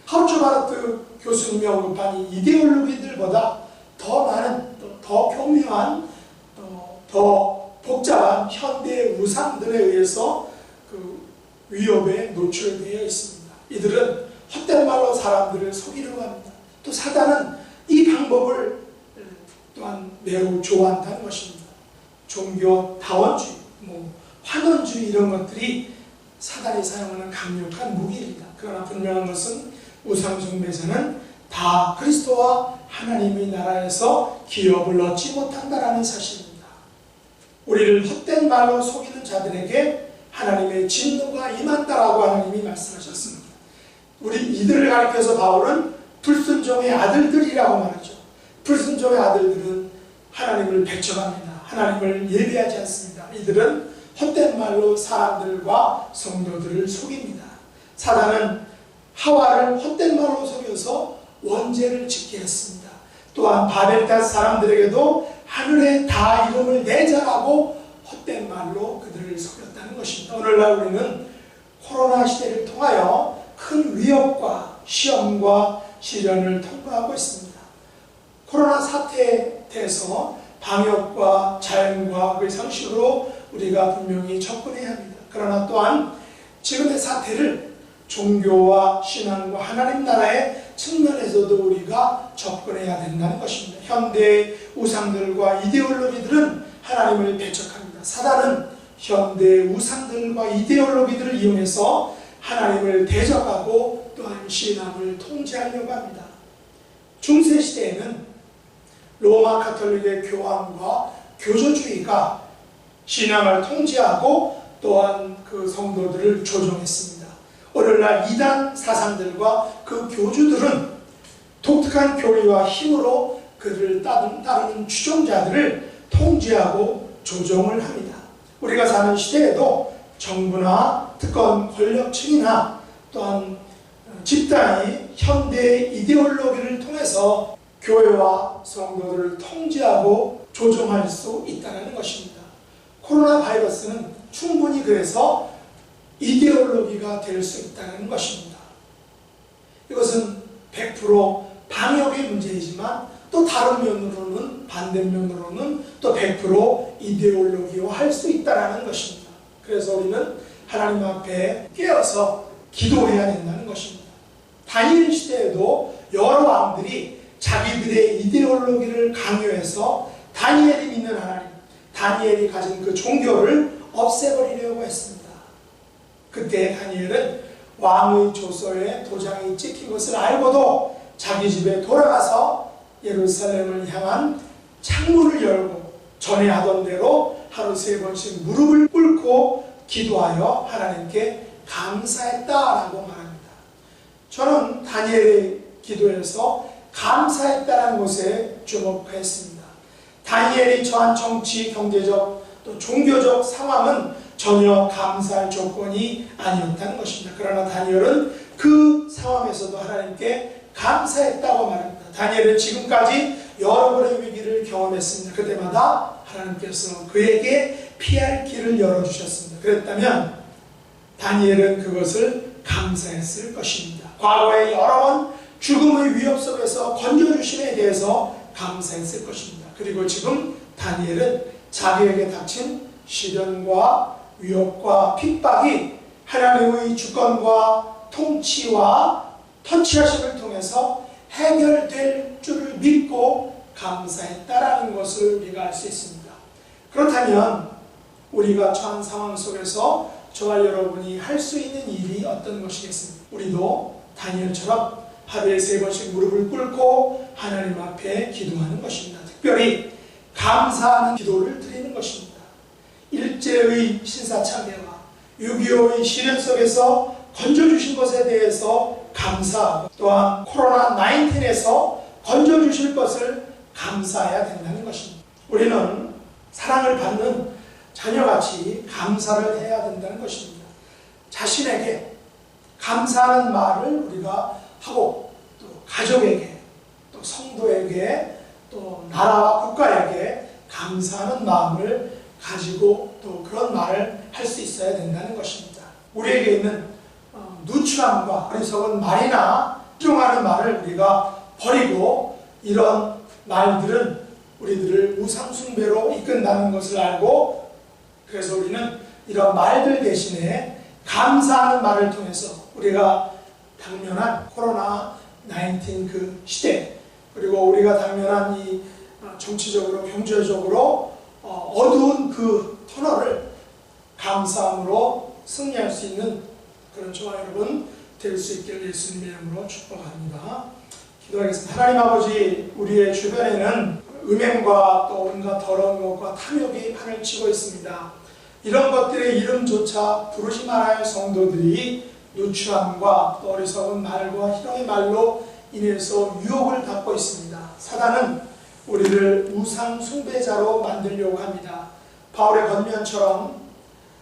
하루초 바르트 교수님이 언급한 이 이데올로기들보다 더 많은, 더 교묘한, 더 복잡한 현대의 우상들에 의해서 그 위협에 노출되어 있습니다. 이들은 헛된 말로 사람들을 속이려고 합니다. 또 사단은 이 방법을 또한 매우 좋아한다는 것입니다. 종교 다원주의, 환원주의 이런 것들이 사단이 사용하는 강력한 무기입니다. 그러나 분명한 것은 우상숭배자는 다 그리스도와 하나님의 나라에서 기업을 얻지 못한다라는 사실입니다. 우리를 헛된 말로 속이는 자들에게 하나님의 진노가 임한다라고 하나님이 말씀하셨습니다. 이들을 가리켜서 바울은 불순종의 아들들이라고 말하죠. 불순종의 아들들은 하나님을 배척합니다. 하나님을 예배하지 않습니다. 이들은 헛된 말로 사람들과 성도들을 속입니다. 사단은 하와를 헛된 말로 속여서 원죄를 짓게 했습니다. 또한 바벨탑 사람들에게도 하늘에 다 이름을 내자라고 헛된 말로 그들을 속였다는 것입니다. 오늘날 우리는 코로나 시대를 통하여 큰 위협과 시험과 시련을 통과하고 있습니다. 코로나 사태에 대해서 방역과 자연과학의 상식으로 우리가 분명히 접근해야 합니다. 그러나 또한 지금의 사태를 종교와 신앙과 하나님 나라의 측면에서도 우리가 접근해야 된다는 것입니다. 현대의 우상들과 이데올로기들은 하나님을 배척합니다. 사단은 현대의 우상들과 이데올로기들을 이용해서 하나님을 대적하고 또한 신앙을 통제하려고 합니다. 중세시대에는 로마 가톨릭의 교황과 교조주의가 신앙을 통제하고 또한 그 성도들을 조종했습니다. 오늘날 이단 사상들과 그 교주들은 독특한 교리와 힘으로 그를 따르는 추종자들을 통제하고 조종을 합니다. 우리가 사는 시대에도 정부나 특권 권력층이나 또한 집단이 현대의 이데올로기를 통해서 교회와 성도들을 통제하고 조종할 수 있다는 것입니다. 코로나 바이러스는 충분히 그래서 이데올로기가 될 수 있다는 것입니다. 이것은 100% 방역의 문제이지만 또 다른 면으로는 반대면으로는 또 100% 이데올로기화 할 수 있다는 것입니다. 그래서 우리는 하나님 앞에 깨어서 기도해야 된다는 것입니다. 다니엘 시대에도 여러 왕들이 자기들의 이데올로기를 강요해서 다니엘이 믿는 하나님, 다니엘이 가진 그 종교를 없애버리려고 했습니다. 그때 다니엘은 왕의 조서에 도장이 찍힌 것을 알고도 자기 집에 돌아가서 예루살렘을 향한 창문을 열고 전에 하던 대로 하루 3번씩 무릎을 꿇고 기도하여 하나님께 감사했다라고 말합니다. 저는 다니엘의 기도에서 감사했다는 것에 주목했습니다. 다니엘이 처한 정치, 경제적, 또 종교적 상황은 전혀 감사할 조건이 아니었다는 것입니다. 그러나 다니엘은 그 상황에서도 하나님께 감사했다고 말합니다. 다니엘은 지금까지 여러 번의 위기를 경험했습니다. 그때마다 하나님께서 그에게 피할 길을 열어주셨습니다. 그랬다면 다니엘은 그것을 감사했을 것입니다. 과거에 여러 번 죽음의 위협 속에서 건져주심에 대해서 감사했을 것입니다. 그리고 지금 다니엘은 자기에게 닥친 시련과 위협과 핍박이 하나님의 주권과 통치와 터치하심을 통해서 해결될 줄을 믿고 감사했다라는 것을 우리가 알 수 있습니다. 그렇다면 우리가 처한 상황 속에서 저와 여러분이 할 수 있는 일이 어떤 것이겠습니까? 우리도 다니엘처럼 하루에 3번씩 무릎을 꿇고 하나님 앞에 기도하는 것입니다. 특별히 감사하는 기도를 드리는 것입니다. 일제의 신사참배와 6.25의 시련 속에서 건져주신 것에 대해서 감사하고 또한 코로나19에서 건져주실 것을 감사해야 된다는 것입니다. 우리는 사랑을 받는 자녀같이 감사를 해야 된다는 것입니다. 자신에게 감사하는 말을 우리가 하고 또 가족에게 또 성도에게 또 나라와 국가에게 감사하는 마음을 가지고 또 그런 말을 할 수 있어야 된다는 것입니다. 우리에게 있는 누추함과 어리석은 말이나 실용하는 말을 우리가 버리고 이런 말들은 우리들을 우상숭배로 이끈다는 것을 알고 그래서 우리는 이런 말들 대신에 감사하는 말을 통해서 우리가 당면한 코로나19 그 시대 그리고 우리가 당면한 이 정치적으로 경제적으로 어두운 그 터널을 감사함으로 승리할 수 있는 그런 저와 여러분 될 수 있기를 예수님의 이름으로 축복합니다. 기도하겠습니다. 하나님 아버지, 우리의 주변에는 음행과 또 온갖 더러운 것과 탐욕이 판을 치고 있습니다. 이런 것들의 이름조차 부르지 말아야 할 성도들이 누추함과 또 어리석은 말과 희롱의 말로 인해서 유혹을 받고 있습니다. 사단은 우리를 우상 숭배자로 만들려고 합니다. 바울의 권면처럼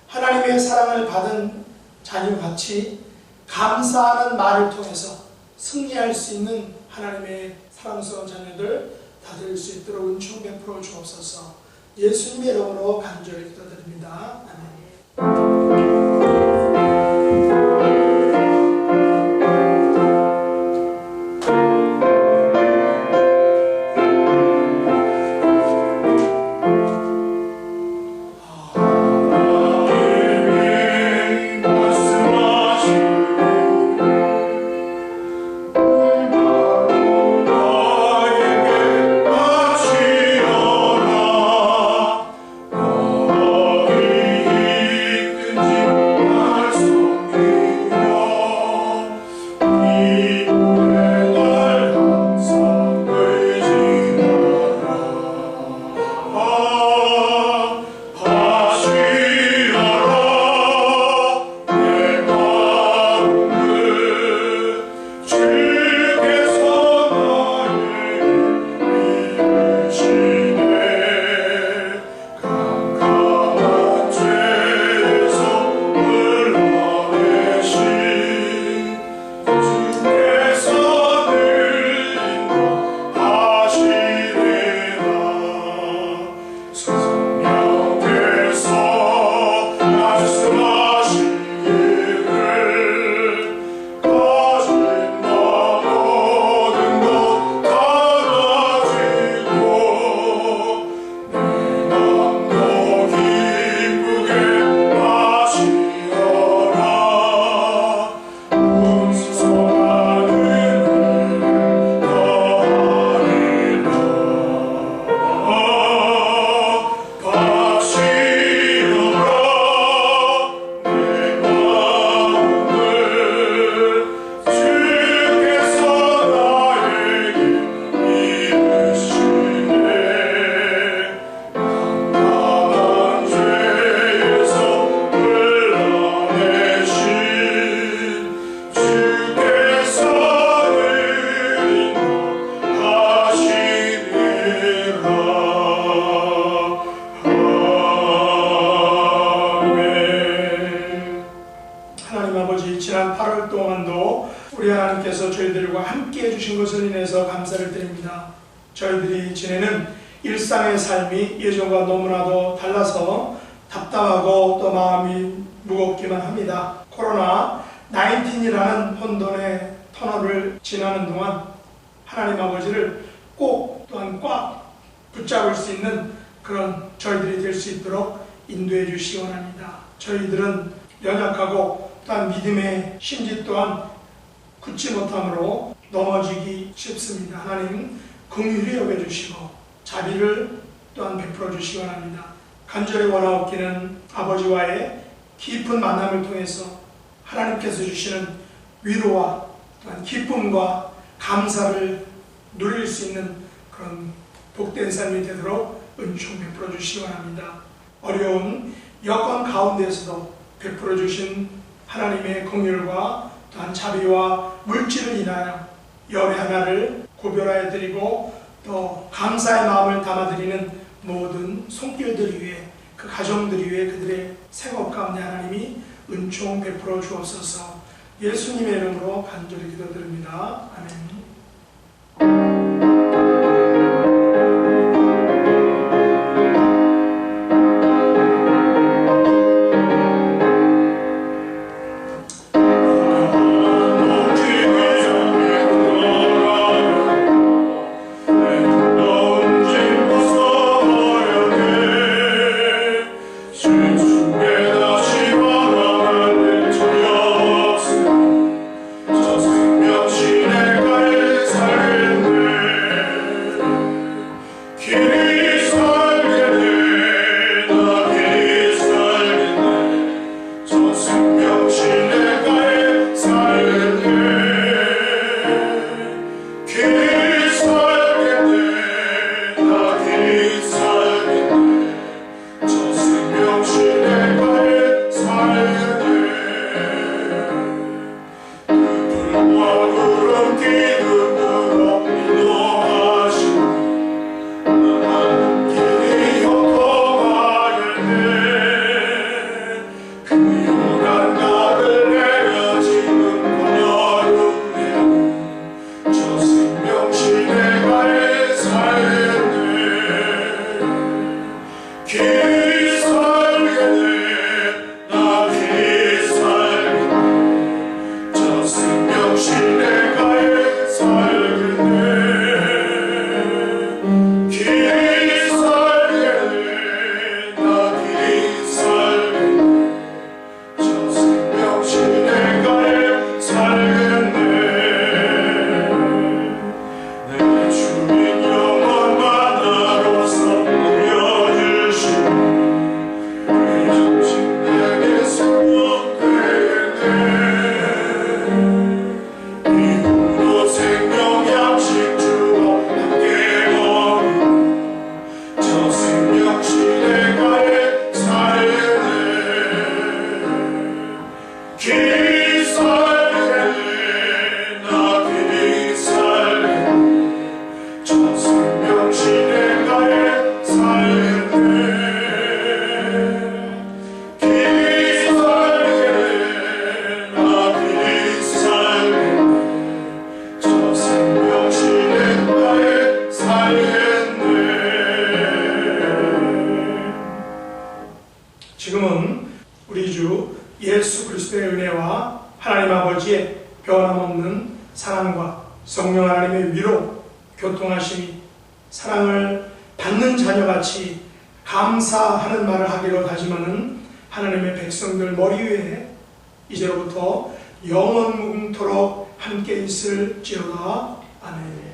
하나님의 사랑을 받은 자녀같이 감사하는 말을 통해서 승리할 수 있는 하나님의 사랑스러운 자녀들 다 될 수 있도록 은총 베풀어 주옵소서. 예수님의 이름으로 간절히 기도드립니다. 아멘. 지난 8월 동안도 우리 하나님께서 저희들과 함께 해주신 것을 인해서 감사를 드립니다. 저희들이 지내는 일상의 삶이 예전과 너무나도 달라서 답답하고 또 마음이 무겁기만 합니다. 코로나 19이라는 혼돈의 터널을 지나는 동안 하나님 아버지를 꼭 또한 꽉 붙잡을 수 있는 그런 저희들이 될 수 있도록 인도해 주시기 원합니다. 저희들은 연약하고 또한 믿음의 심지 또한 굳지 못함으로 넘어지기 쉽습니다. 하나님 긍휼히 여겨주시고 자비를 또한 베풀어 주시기 원합니다. 간절히 원하옵기는 아버지와의 깊은 만남을 통해서 하나님께서 주시는 위로와 또한 기쁨과 감사를 누릴 수 있는 그런 복된 삶이 되도록 은총 베풀어 주시기 원합니다. 어려운 여건 가운데서도 베풀어 주신 하나님의 긍휼과 또한 자비와 물질을 인하여 열의 하나를 고별하여 드리고 또 감사의 마음을 담아드리는 모든 손길들 위해 그 가정들 위해 그들의 생업 가운데 하나님이 은총 베풀어 주옵소서. 예수님의 이름으로 간절히 기도드립니다. 아멘. 지금은 우리 주 예수 그리스도의 은혜와 하나님 아버지의 변함없는 사랑과 성령 하나님의 위로, 교통하심이 사랑을 받는 자녀같이 감사하는 말을 하기로 다짐하는 하나님의 백성들 머리 위에 이제로부터 영원 무궁토록 함께 있을지어다. 아멘.